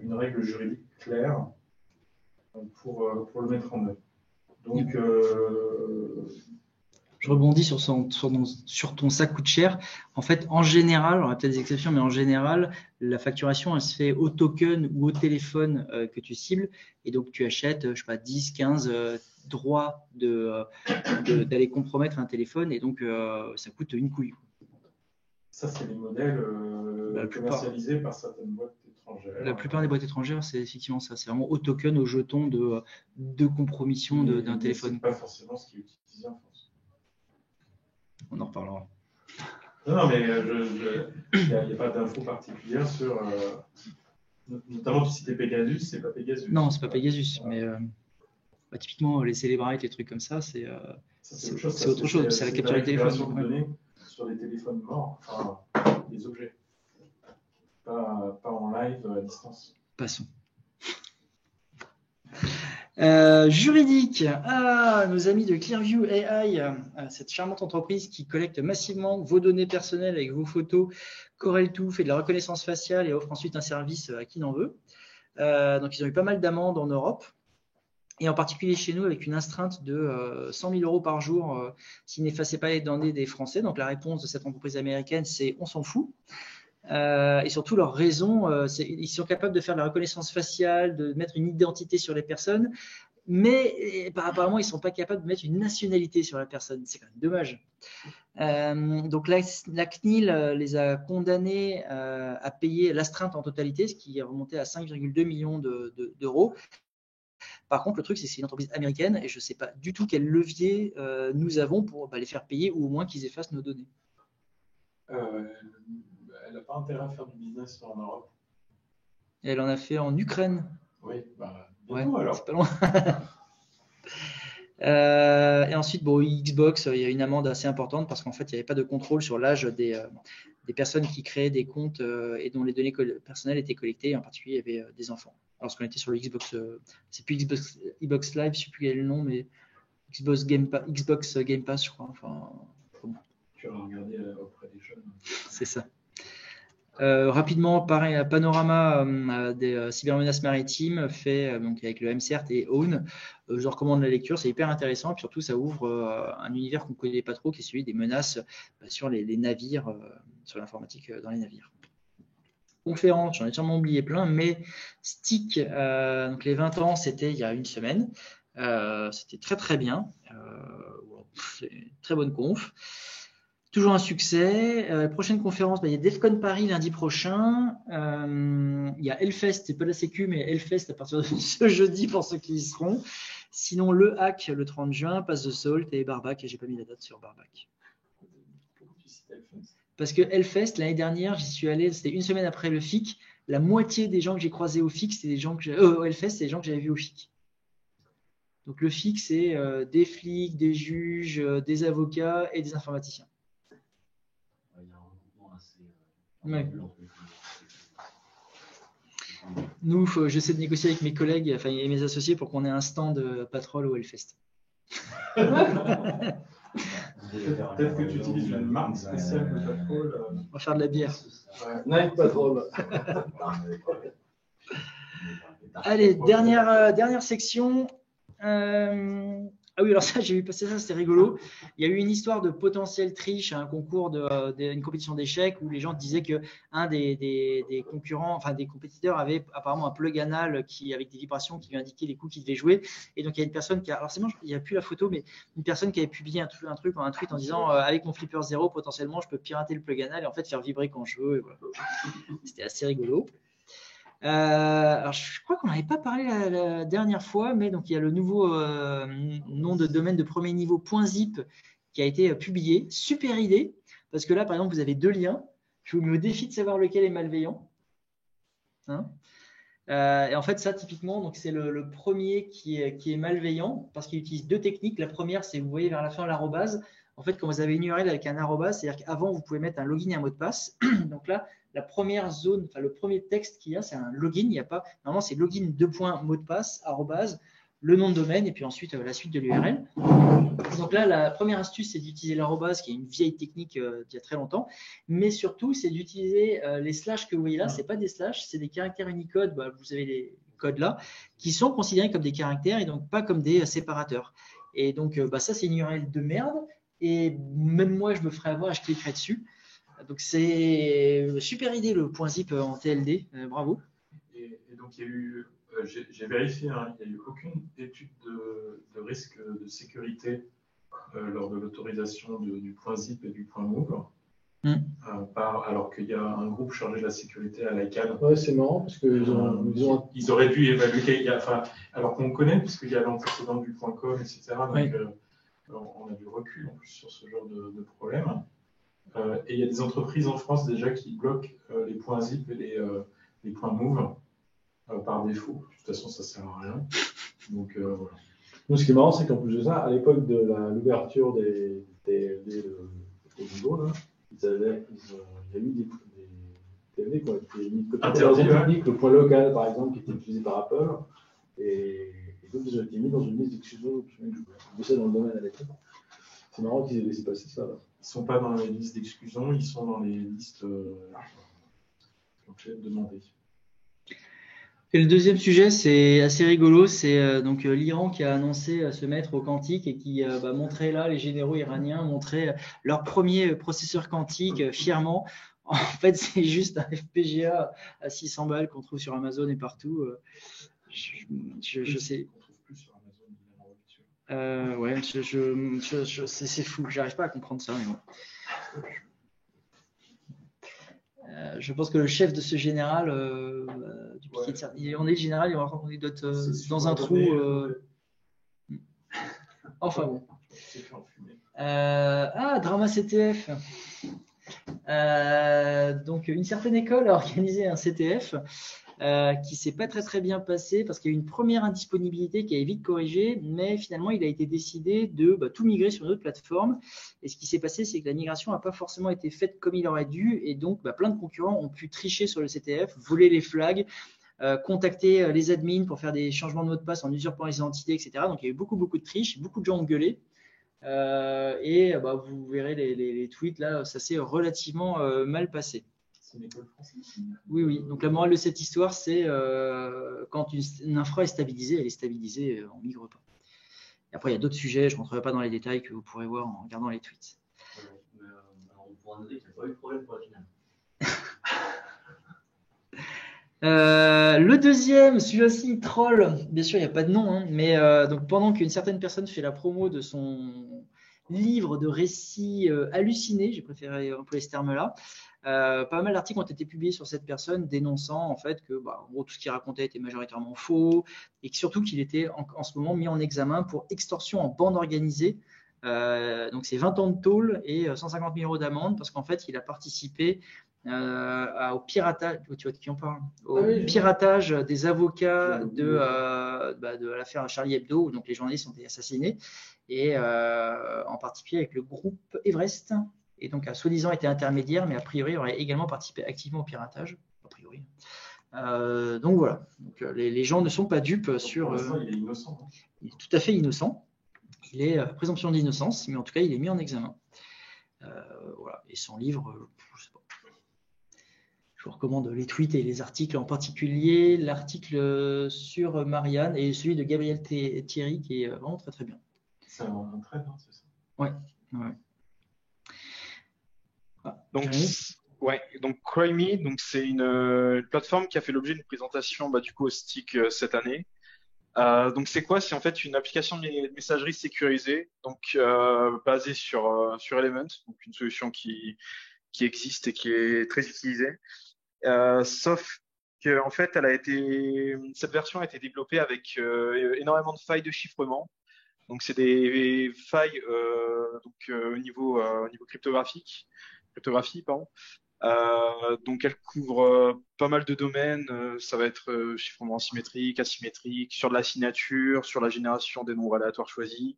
une règle juridique claire pour le mettre en œuvre. Donc,
je rebondis sur ton ça coûte cher. En fait, en général, on a peut-être des exceptions, mais en général, la facturation, elle se fait au token ou au téléphone que tu cibles. Et donc, tu achètes, je sais pas, 10, 15 droits d'aller compromettre un téléphone. Et donc, ça coûte une couille.
Ça, c'est les modèles commercialisés par certaines boîtes étrangères.
La plupart des boîtes étrangères, c'est effectivement ça. C'est vraiment au token, au jeton de compromission d'un téléphone.
C'est pas forcément ce qui est utilisé en France.
On en reparlera.
Non, mais il n'y a pas d'infos particulières sur. Notamment, tu citais Pegasus, c'est pas Pegasus.
Non, c'est pas Pegasus, mais typiquement, les Celebrite, les trucs comme ça, c'est autre chose. C'est la capture des téléphones.
De données sur les téléphones morts, enfin, les objets. Pas en live à distance.
Passons. Juridique, nos amis de Clearview AI, cette charmante entreprise qui collecte massivement vos données personnelles avec vos photos, corrèle tout, fait de la reconnaissance faciale et offre ensuite un service à qui n'en veut. Donc ils ont eu pas mal d'amendes en Europe et en particulier chez nous avec une astreinte de 100 000 € par jour s'ils n'effaçaient pas les données des Français. Donc la réponse de cette entreprise américaine, c'est on s'en fout. Et surtout, leur raison, ils sont capables de faire de la reconnaissance faciale, de mettre une identité sur les personnes, mais apparemment, ils ne sont pas capables de mettre une nationalité sur la personne. C'est quand même dommage. Donc, la CNIL les a condamnés à payer l'astreinte en totalité, ce qui est remonté à 5,2 millions d'euros. Par contre, le truc, c'est que c'est une entreprise américaine et je ne sais pas du tout quel levier nous avons pour les faire payer ou au moins qu'ils effacent nos données.
Elle n'a pas intérêt à faire du business en Europe.
Et elle en a fait en Ukraine.
Oui, bientôt, alors.
C'est pas loin. Et ensuite, Xbox, il y a une amende assez importante parce qu'en fait, il n'y avait pas de contrôle sur l'âge des personnes qui créaient des comptes et dont les données personnelles étaient collectées. En particulier, il y avait des enfants. Lorsqu'on était sur le Xbox, c'est plus Xbox Live, je ne sais plus quel est le nom, mais Xbox Game Pass, je crois. Enfin,
tu vas regarder auprès des jeunes.
C'est ça. Rapidement, pareil, un panorama des cybermenaces maritimes fait donc avec le MCERT et OWN. Je recommande la lecture, c'est hyper intéressant. Et puis surtout, ça ouvre un univers qu'on ne connaît pas trop, qui est celui des menaces sur les navires, sur l'informatique dans les navires. Conférence, j'en ai sûrement oublié plein, mais STIC, donc les 20 ans, c'était il y a une semaine. C'était très très bien. C'est une très bonne conf. Toujours un succès. Prochaine conférence, il y a DEFCON Paris lundi prochain. Il y a Hellfest, c'est pas la sécu, mais Hellfest à partir de ce jeudi pour ceux qui y seront. Sinon, le hack le 30 juin, Pass the Salt et Barbac. Et j'ai pas mis la date sur Barbac. Parce que Hellfest, l'année dernière, j'y suis allé, c'était une semaine après le FIC. La moitié des gens que j'ai croisés au FIC, c'était des gens que Hellfest, c'est des gens que j'avais vus au FIC. Donc le FIC, c'est des flics, des juges, des avocats et des informaticiens. Ouais. Nous, j'essaie de négocier avec mes collègues et mes associés pour qu'on ait un stand Patrol au Hellfest.
Peut-être que tu utilises une marque spéciale de Patrol.
On va faire de la bière.
Night Patrol.
Allez, dernière section. Ah oui, alors ça, j'ai vu passer ça, c'était rigolo. Il y a eu une histoire de potentielle triche à un concours d'une compétition d'échecs où les gens disaient que un des concurrents, enfin des compétiteurs avait apparemment un plug anal avec des vibrations qui lui indiquaient les coups qu'il devait jouer. Et donc il y a une personne qui a, alors c'est bon, il n'y a plus la photo, mais une personne qui avait publié un tweet en disant avec mon Flipper 0, potentiellement je peux pirater le plug anal et en fait faire vibrer quand je veux. Et voilà. C'était assez rigolo. Alors, je crois qu'on n'avait pas parlé la dernière fois, mais donc il y a le nouveau nom de domaine de premier niveau .zip qui a été publié. Super idée, parce que là, par exemple, vous avez 2 liens. Je vous mets au défi de savoir lequel est malveillant. Hein. Et en fait, ça, typiquement, donc c'est le premier qui est malveillant parce qu'il utilise 2 techniques. La première, c'est, vous voyez vers la fin, l'arrobase. En fait, quand vous avez une URL avec un arrobase, c'est-à-dire qu'avant, vous pouvez mettre un login et un mot de passe. Donc là, la première zone, enfin le premier texte qu'il y a, c'est un login. Il n'y a pas, normalement, c'est login 2 points, mot de passe, arrobase, le nom de domaine et puis ensuite la suite de l'URL. Donc là, la première astuce, c'est d'utiliser l'arrobase, qui est une vieille technique d'il y a très longtemps, mais surtout, c'est d'utiliser les slash que vous voyez là. C'est pas des slash, c'est des caractères Unicode. Vous avez les codes là, qui sont considérés comme des caractères et donc pas comme des séparateurs. Et donc, ça, c'est une URL de merde. Et même moi, je me ferais avoir, je cliquerais dessus. Donc, c'est super idée le .zip en TLD. Bravo.
Et donc, il y a eu, j'ai vérifié, hein, il n'y a eu aucune étude de risque de sécurité lors de l'autorisation du .zip et du .move. Alors qu'il y a un groupe chargé de la sécurité à l'ICANN.
Ouais, c'est marrant parce qu'ils
ils auraient dû évaluer, alors qu'on connaît, puisqu'il y a l'antécédent du .com, etc. Donc,
oui.
On a du recul en plus sur ce genre de problème. Et il y a des entreprises en France déjà qui bloquent les .zip et les .move par défaut. De toute façon, ça ne sert à rien. Donc, voilà.
Nous, ce qui est marrant, c'est qu'en plus de ça, à l'époque de l'ouverture des niveaux, là, il y a eu des TLD qui ont été mis de côté. Dans une technique, le point local, par exemple, qui était utilisé par Apple, et d'autres, ils ont été mis dans une liste d'exclusion. Je bossais dans le domaine à l'époque. C'est marrant qu'ils aient laissé passer ça. Là.
Ils ne sont pas dans les listes d'exclusion, ils sont dans les listes demandées.
Et le deuxième sujet, c'est assez rigolo, c'est donc l'Iran qui a annoncé se mettre au quantique et qui montrait là, les généraux iraniens montraient leur premier processeur quantique fièrement. En fait, c'est juste un FPGA à 600 balles qu'on trouve sur Amazon et partout. Je sais.
On trouve plus sur Amazon.
Ouais, c'est fou. J'arrive pas à comprendre ça, mais bon. Je pense que le chef de ce général, on est le général, il doit être dans un trou. Enfin bon. Drama CTF. Donc une certaine école a organisé un CTF qui s'est pas très bien passé parce qu'il y a eu une première indisponibilité qui a vite corrigé, mais finalement il a été décidé de tout migrer sur une autre plateforme. Et ce qui s'est passé, c'est que la migration n'a pas forcément été faite comme il aurait dû, et donc plein de concurrents ont pu tricher sur le CTF, voler les flags, contacter les admins pour faire des changements de mot de passe en usurpant les identités, etc. Donc il y a eu beaucoup de triches, beaucoup de gens ont gueulé. Vous verrez les tweets là, ça s'est relativement mal passé.
C'est une école française.
Oui. Donc la morale de cette histoire, c'est quand une infra est stabilisée, elle est stabilisée, on ne migre pas. Et après, il y a d'autres sujets, je ne rentrerai pas dans les détails que vous pourrez voir en regardant les tweets.
On pourra noter qu'il n'y a pas eu de problème pour la finale.
Le deuxième, celui-là aussi troll, bien sûr il n'y a pas de nom, hein, mais donc pendant qu'une certaine personne fait la promo de son livre de récits hallucinés, j'ai préféré employer ce terme-là, pas mal d'articles ont été publiés sur cette personne dénonçant en fait que en gros, tout ce qu'il racontait était majoritairement faux et que surtout qu'il était en ce moment mis en examen pour extorsion en bande organisée. Donc c'est 20 ans de tôle et 150 000 € d'amende parce qu'en fait il a participé au piratage, tu vois de qui on parle, piratage des avocats de l'affaire Charlie Hebdo, donc les journalistes ont été assassinés, et en particulier avec le groupe Everest, et donc a soi-disant été intermédiaire, mais a priori aurait également participé activement au piratage, a priori. Donc voilà, donc, les gens ne sont pas dupes sur.
Il est innocent. Hein.
Il est tout à fait innocent. Il est présomption d'innocence, mais en tout cas il est mis en examen. Voilà. Et son livre, je sais pas. Je vous recommande les tweets et les articles, en particulier l'article sur Marianne et celui de Gabriel Thierry qui est vraiment très bien.
C'est un trade, hein, c'est ça?
Ouais.
Donc Crimey, c'est une plateforme qui a fait l'objet d'une présentation du coup au STIC cette année. Donc c'est quoi? C'est en fait une application de messagerie sécurisée, donc basée sur Element, donc une solution qui existe et qui est très utilisée. Sauf en fait, cette version a été développée avec énormément de failles de chiffrement. Donc, c'est des failles au niveau cryptographie, pardon. Donc, elle couvre pas mal de domaines. Ça va être chiffrement symétrique, asymétrique, sur de la signature, sur la génération des nombres aléatoires choisis.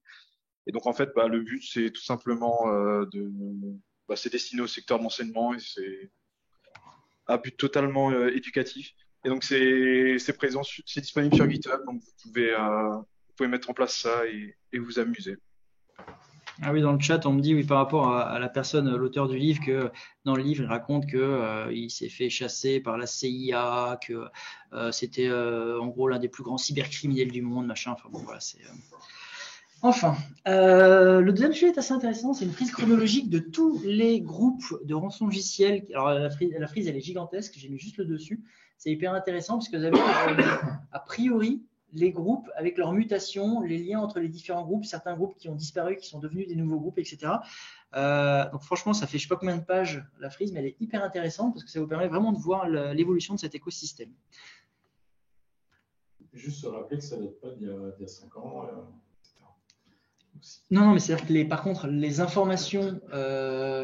Et donc, en fait, le but, c'est tout simplement c'est destiné au secteur de l'enseignement et c'est à but totalement éducatif. Et donc, c'est présent, c'est disponible sur GitHub. Donc, vous pouvez mettre en place ça et vous amuser.
Ah oui, dans le chat, on me dit, oui, par rapport à la personne, l'auteur du livre, que dans le livre, il raconte que il s'est fait chasser par la CIA, que c'était en gros l'un des plus grands cybercriminels du monde, machin. Enfin bon, voilà, c'est. Enfin, le deuxième sujet est assez intéressant, c'est une frise chronologique de tous les groupes de rançon logiciel. Alors la frise, elle est gigantesque, j'ai mis juste le dessus. C'est hyper intéressant parce que vous avez a priori les groupes avec leurs mutations, les liens entre les différents groupes, certains groupes qui ont disparu, qui sont devenus des nouveaux groupes, etc. Donc franchement, ça fait je ne sais pas combien de pages la frise, mais elle est hyper intéressante parce que ça vous permet vraiment de voir l'évolution de cet écosystème.
Juste se rappeler que ça ne date pas d'il y a 5 ans.
Non, mais c'est-à-dire que par contre, les informations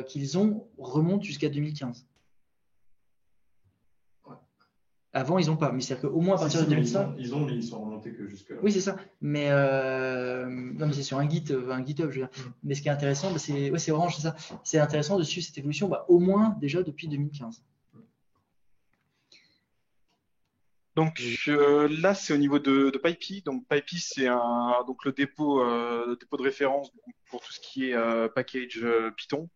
qu'ils ont remontent jusqu'à 2015. Avant, ils n'ont pas, mais c'est-à-dire qu'au moins à partir de 2005.
Ils ont, mais ils sont remontés que jusque-là.
Oui, c'est ça. Mais non, mais c'est sur un GitHub, je veux dire. Mais ce qui est intéressant, c'est Orange, c'est ça. C'est intéressant de suivre cette évolution, au moins déjà depuis 2015.
Donc là, c'est au niveau de PyPy. Donc PyPy, c'est le dépôt de référence pour tout ce qui est package Python,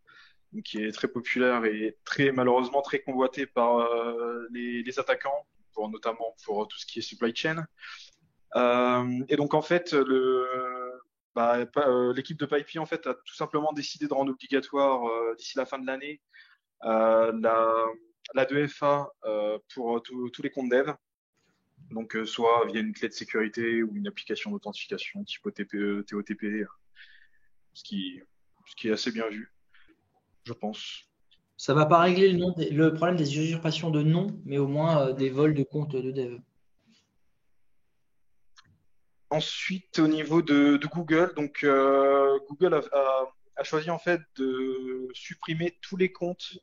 donc, qui est très populaire et malheureusement très convoité par les attaquants, notamment pour tout ce qui est supply chain. Et donc en fait, l'équipe de PyPy en fait a tout simplement décidé de rendre obligatoire d'ici la fin de l'année la 2FA pour tous les comptes dev. Donc, soit via une clé de sécurité ou une application d'authentification type OTP, TOTP, ce qui est assez bien vu, je pense.
Ça ne va pas régler le problème des usurpations de noms, mais au moins des vols de comptes de dev.
Ensuite, au niveau de Google, donc Google a choisi en fait de supprimer tous les comptes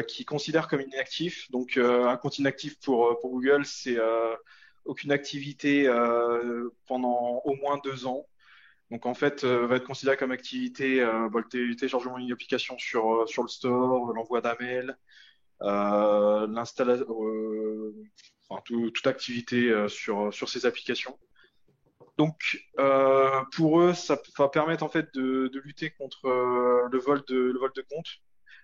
qui considèrent comme inactifs. Donc, un compte inactif pour Google, c'est aucune activité pendant au moins 2 ans. Donc, en fait, va être considéré comme activité le téléchargement d'une application sur le store, l'envoi d'un mail, l'installation, toute activité sur ces applications. Donc, pour eux, ça va permettre en fait de lutter contre le vol de compte.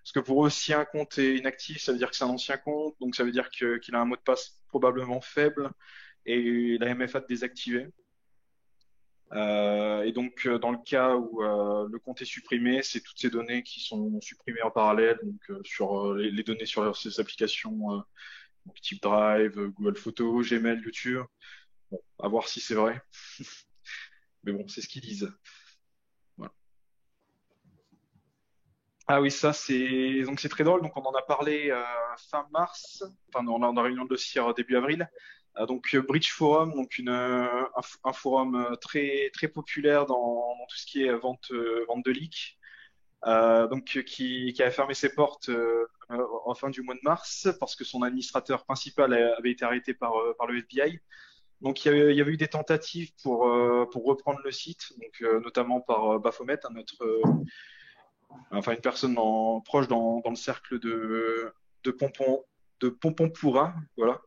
Parce que pour eux, si un compte est inactif, ça veut dire que c'est un ancien compte, donc ça veut dire qu'il a un mot de passe probablement faible et la MFA de désactiver. Et donc, dans le cas où le compte est supprimé, c'est toutes ces données qui sont supprimées en parallèle, donc sur les données sur ces applications, donc type Drive, Google Photos, Gmail, YouTube. Bon, à voir si c'est vrai. Mais bon, c'est ce qu'ils disent. Voilà. Ah oui, ça c'est très drôle. Donc on en a parlé fin mars, dans la réunion de dossier début avril. Donc Bridge Forum, donc un forum très très populaire dans tout ce qui est vente de leaks. Donc qui a fermé ses portes en fin du mois de mars parce que son administrateur principal avait été arrêté par le FBI. Donc il y avait eu des tentatives pour reprendre le site, donc notamment par Baphomet, une personne proche dans le cercle de Pompon Pourra, voilà.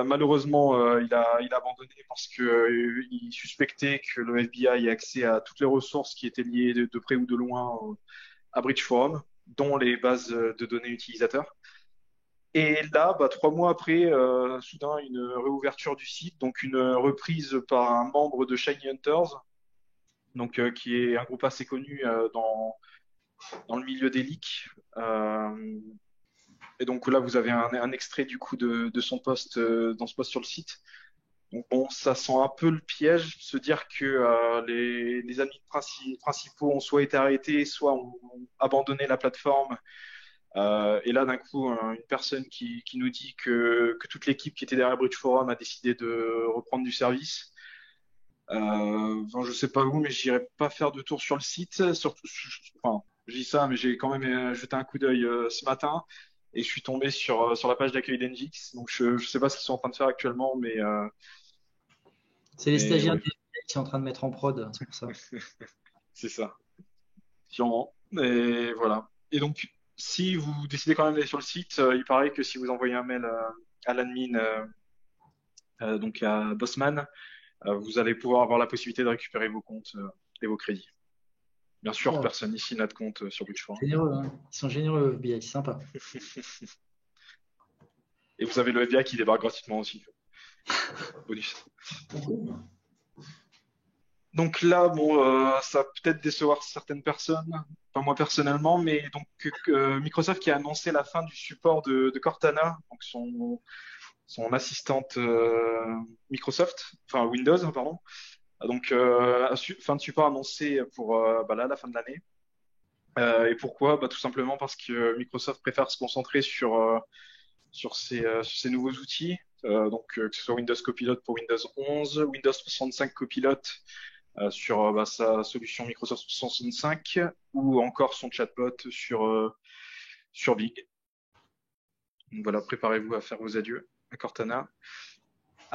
Malheureusement, il a abandonné parce que il suspectait que le FBI ait accès à toutes les ressources qui étaient liées de près ou de loin à Bridge Forum, dont les bases de données utilisateurs. Et là, 3 mois après, soudain, une réouverture du site, donc une reprise par un membre de Shiny Hunters, donc qui est un groupe assez connu dans le milieu des leaks. Et donc là, vous avez un extrait du coup de son post, dans ce post sur le site. Donc bon, ça sent un peu le piège, se dire que les admins principaux ont soit été arrêtés, soit ont abandonné la plateforme Et là, d'un coup, une personne qui nous dit que toute l'équipe qui était derrière Bridge Forum a décidé de reprendre du service. Enfin, je sais pas où, mais j'irai pas faire de tour sur le site. Surtout, enfin, je dis ça, mais j'ai quand même jeté un coup d'œil ce matin et je suis tombé sur la page d'accueil d'Engix. Donc, je sais pas ce qu'ils sont en train de faire actuellement,
C'est les stagiaires
ouais,
qui sont en train de mettre en prod, c'est pour ça.
c'est ça. Sûrement. Et voilà. Et donc, si vous décidez quand même d'aller sur le site, il paraît que si vous envoyez un mail à l'admin, donc à Bossman, vous allez pouvoir avoir la possibilité de récupérer vos comptes et vos crédits. Bien sûr,
Oh,
personne ici n'a de compte sur Bridge4.
généreux, hein. Ils sont généreux, BI, c'est sympa.
Et vous avez le FBI qui débarque gratuitement aussi. Bonus. Donc là, bon, ça va peut-être décevoir certaines personnes, pas moi personnellement, mais donc Microsoft qui a annoncé la fin du support de Cortana, donc son assistante Microsoft, enfin Windows, pardon. Donc fin de support annoncé pour là, la fin de l'année. Et pourquoi? Tout simplement parce que Microsoft préfère se concentrer sur ces nouveaux outils, que ce soit Windows Copilot pour Windows 11, Windows 65 Copilot sur sa solution Microsoft 365 ou encore son chatbot sur Bing. Donc voilà, préparez-vous à faire vos adieux à Cortana.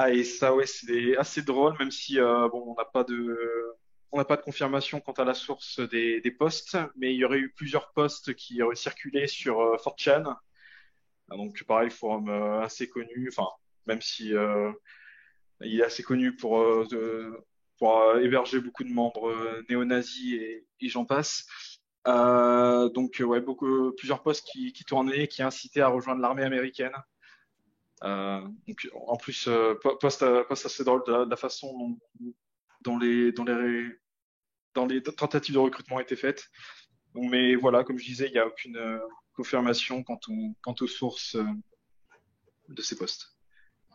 Ah, et ça, ouais, c'est assez drôle, même si on n'a pas de confirmation quant à la source des posts, mais il y aurait eu plusieurs posts qui auraient circulé sur 4chan. Donc pareil, forum assez connu, enfin, même si il est assez connu pour héberger beaucoup de membres néo-nazis et j'en passe. Ouais, plusieurs posts qui tournaient, qui incitaient à rejoindre l'armée américaine. Donc en plus, post assez drôle de la façon dont les tentatives de recrutement étaient faites. Donc, mais voilà, comme je disais, il n'y a aucune confirmation quant aux sources de ces postes.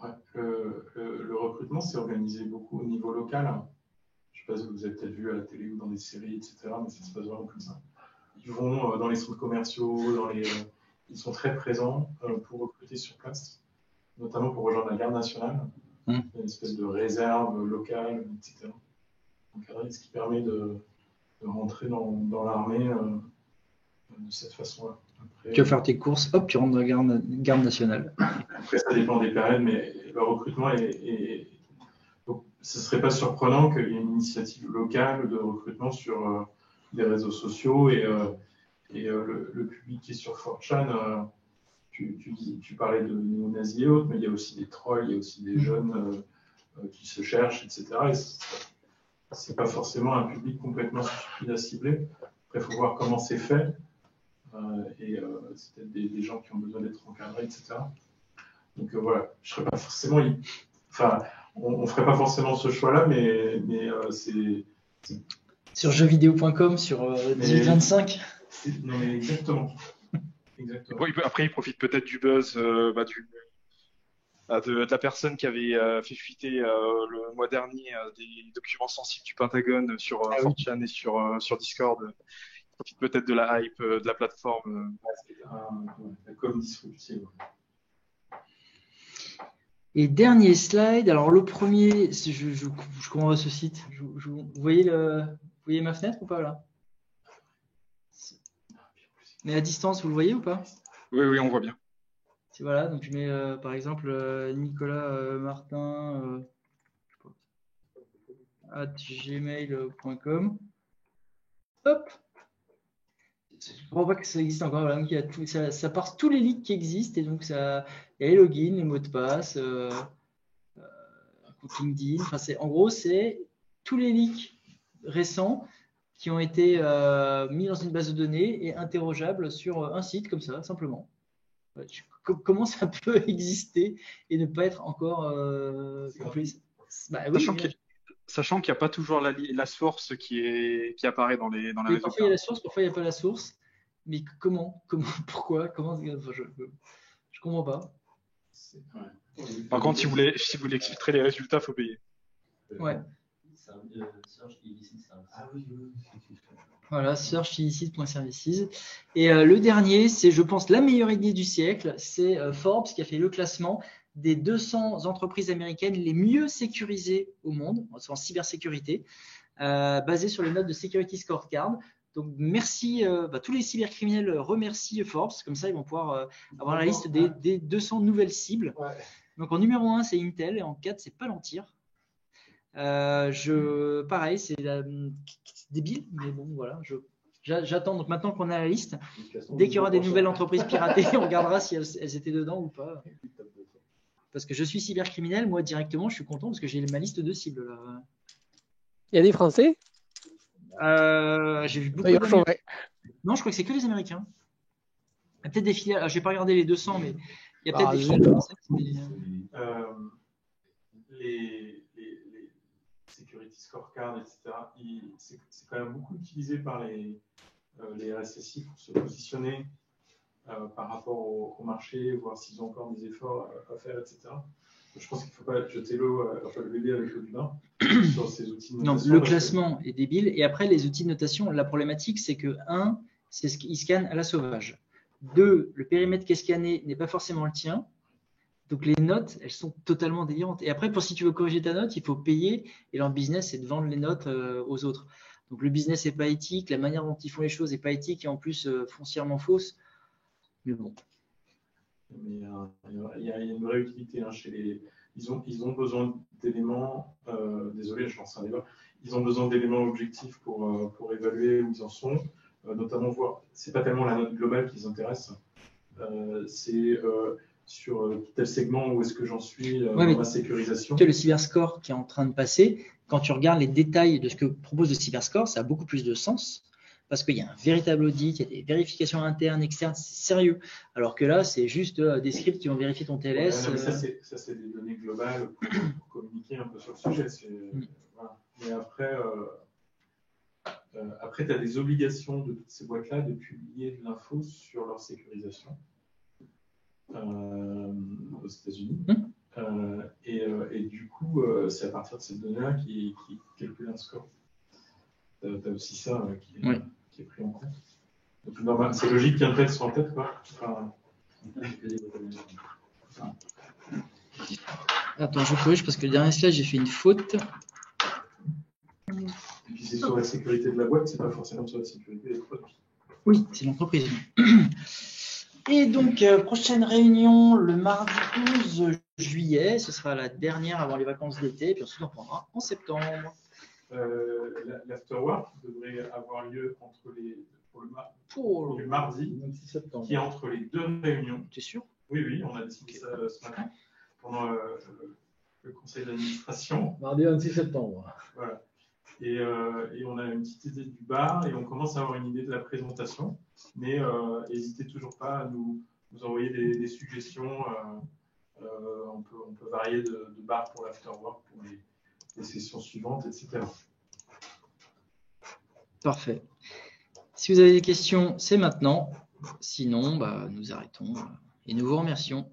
Ouais, le recrutement s'est organisé beaucoup au niveau local. Je ne sais pas si vous avez peut-être vu à la télé ou dans des séries, etc., mais ça se passe vraiment comme ça. Ils vont dans les centres commerciaux, ils sont très présents pour recruter sur place, notamment pour rejoindre la garde nationale, une espèce de réserve locale, etc. Donc, ce qui permet de rentrer dans l'armée de cette façon-là.
Tu vas faire tes courses, hop, tu rentres dans la garde nationale.
Après, ça dépend des périodes, mais le recrutement donc, ce ne serait pas surprenant qu'il y ait une initiative locale de recrutement sur des réseaux sociaux et le public qui est sur 4chan, tu parlais de néo-nazis et autres, mais il y a aussi des trolls, il y a aussi des jeunes qui se cherchent, etc. Et ce n'est pas forcément un public complètement stupide à cibler. Après, il faut voir comment c'est fait. C'est peut-être des gens qui ont besoin d'être encadrés, etc. Donc voilà, je serais pas forcément. On ne ferait pas forcément ce choix-là, mais c'est.
Sur jeuxvideo.com, sur 1825.
Non, mais exactement.
Bon, après, il profite peut-être du buzz de la personne qui avait fait fuiter le mois dernier des documents sensibles du Pentagone sur 4chan et sur Discord. Il profite peut-être de la hype de la plateforme.
La com disruptive.
Et dernier slide, alors le premier, je commence ce site. Vous voyez ma fenêtre ou pas là? Mais à distance, vous le voyez ou pas?
Oui, on voit bien.
Voilà, donc je mets par exemple Nicolas Martin @gmail.com. Hop. Je ne comprends pas que ça existe encore. Voilà, donc ça parse tous les leaks qui existent et donc il y a les logins, les mots de passe, compte LinkedIn. Enfin, en gros, c'est tous les leaks récents qui ont été mis dans une base de données et interrogeables sur un site comme ça, simplement. Comment ça peut exister et ne pas être encore compris?
Sachant qu'il n'y a pas toujours la source qui apparaît dans les résultats.
Parfois il y a la source, parfois il n'y a pas la source. Mais comment pourquoi je comprends pas.
Par contre, si vous voulez exfiltrer les résultats, il faut payer.
Ouais.
Search illicit services.
Ah oui, oui.
Voilà, searchillicit.services. Et le dernier, c'est, je pense, la meilleure idée du siècle. C'est Forbes qui a fait le classement des 200 entreprises américaines les mieux sécurisées au monde, en cybersécurité, basées sur les notes de Security Scorecard. Donc, merci, tous les cybercriminels remercient Forbes. Comme ça, ils vont pouvoir avoir la liste des 200 nouvelles cibles. Ouais. Donc, en numéro 1, c'est Intel. Et en 4, c'est Palantir. Pareil, c'est débile, mais bon, voilà. J'attends. Donc, maintenant qu'on a la liste, dès qu'il y aura des nouvelles entreprises piratées, on regardera si elles étaient dedans ou pas. Parce que je suis cybercriminel, moi, directement, je suis content parce que j'ai ma liste de cibles. Là.
Il y a des Français?
J'ai vu beaucoup de... Non, je crois que c'est que les Américains. Il y a peut-être des filiales. Je n'ai pas regardé les 200, mais il y a peut-être des filiales françaises.
Les Security Scorecard, etc., c'est quand même beaucoup utilisé par les RSSI pour se positionner par rapport au marché, voir s'ils ont encore des efforts à faire, etc. Je pense qu'il ne faut pas jeter le bébé avec l'eau du bain sur ces outils de notation.
Non, le classement est débile. Et après, les outils de notation, la problématique, c'est que, 1, c'est ce qu'ils scannent à la sauvage. 2, le périmètre qui est scanné n'est pas forcément le tien. Donc, les notes, elles sont totalement délirantes. Et après, si tu veux corriger ta note, il faut payer. Et leur business, c'est de vendre les notes aux autres. Donc, le business n'est pas éthique. La manière dont ils font les choses n'est pas éthique et en plus foncièrement fausse. Mais bon.
Mais il y a une vraie utilité chez les. Ils ont besoin d'éléments. Désolé, je lance un débat. Ils ont besoin d'éléments objectifs pour évaluer où ils en sont, notamment voir. C'est pas tellement la note globale qui les intéresse. C'est sur tel segment où est-ce que j'en suis dans ma sécurisation.
Le cyberscore qui est en train de passer, quand tu regardes les détails de ce que propose le cyberscore, ça a beaucoup plus de sens. Parce qu'il y a un véritable audit, il y a des vérifications internes, externes, c'est sérieux. Alors que là, c'est juste des scripts qui vont vérifier ton TLS.
Ouais, ça, c'est des données globales pour communiquer un peu sur le sujet. Voilà. Mais après tu as des obligations de toutes ces boîtes-là de publier de l'info sur leur sécurisation aux États-Unis. Et du coup, c'est à partir de ces données-là qui calculent un score. Tu as aussi ça qui est pris en compte. Donc, normal, c'est logique qu'un tête soit en tête, quoi.
Attends, je corrige parce que le dernier slide, j'ai fait une faute.
Et puis c'est sur la sécurité de la boîte, c'est pas forcément sur la sécurité des produits.
Oui, c'est l'entreprise. Et donc, prochaine réunion le mardi 12 juillet. Ce sera la dernière avant les vacances d'été. Et puis ensuite, on reprendra en septembre.
L'afterwork devrait avoir lieu pour le mardi, qui est entre les deux réunions.
Tu es sûr?
Oui, on a décidé ça ce matin pendant le conseil d'administration.
Mardi 26 septembre.
Voilà. Et on a une petite idée du bar et on commence à avoir une idée de la présentation. Mais n'hésitez toujours pas à nous envoyer des suggestions. On peut varier de bar pour l'afterwork, pour les sessions suivantes, etc.
Parfait. Si vous avez des questions, c'est maintenant. Sinon, nous arrêtons et nous vous remercions.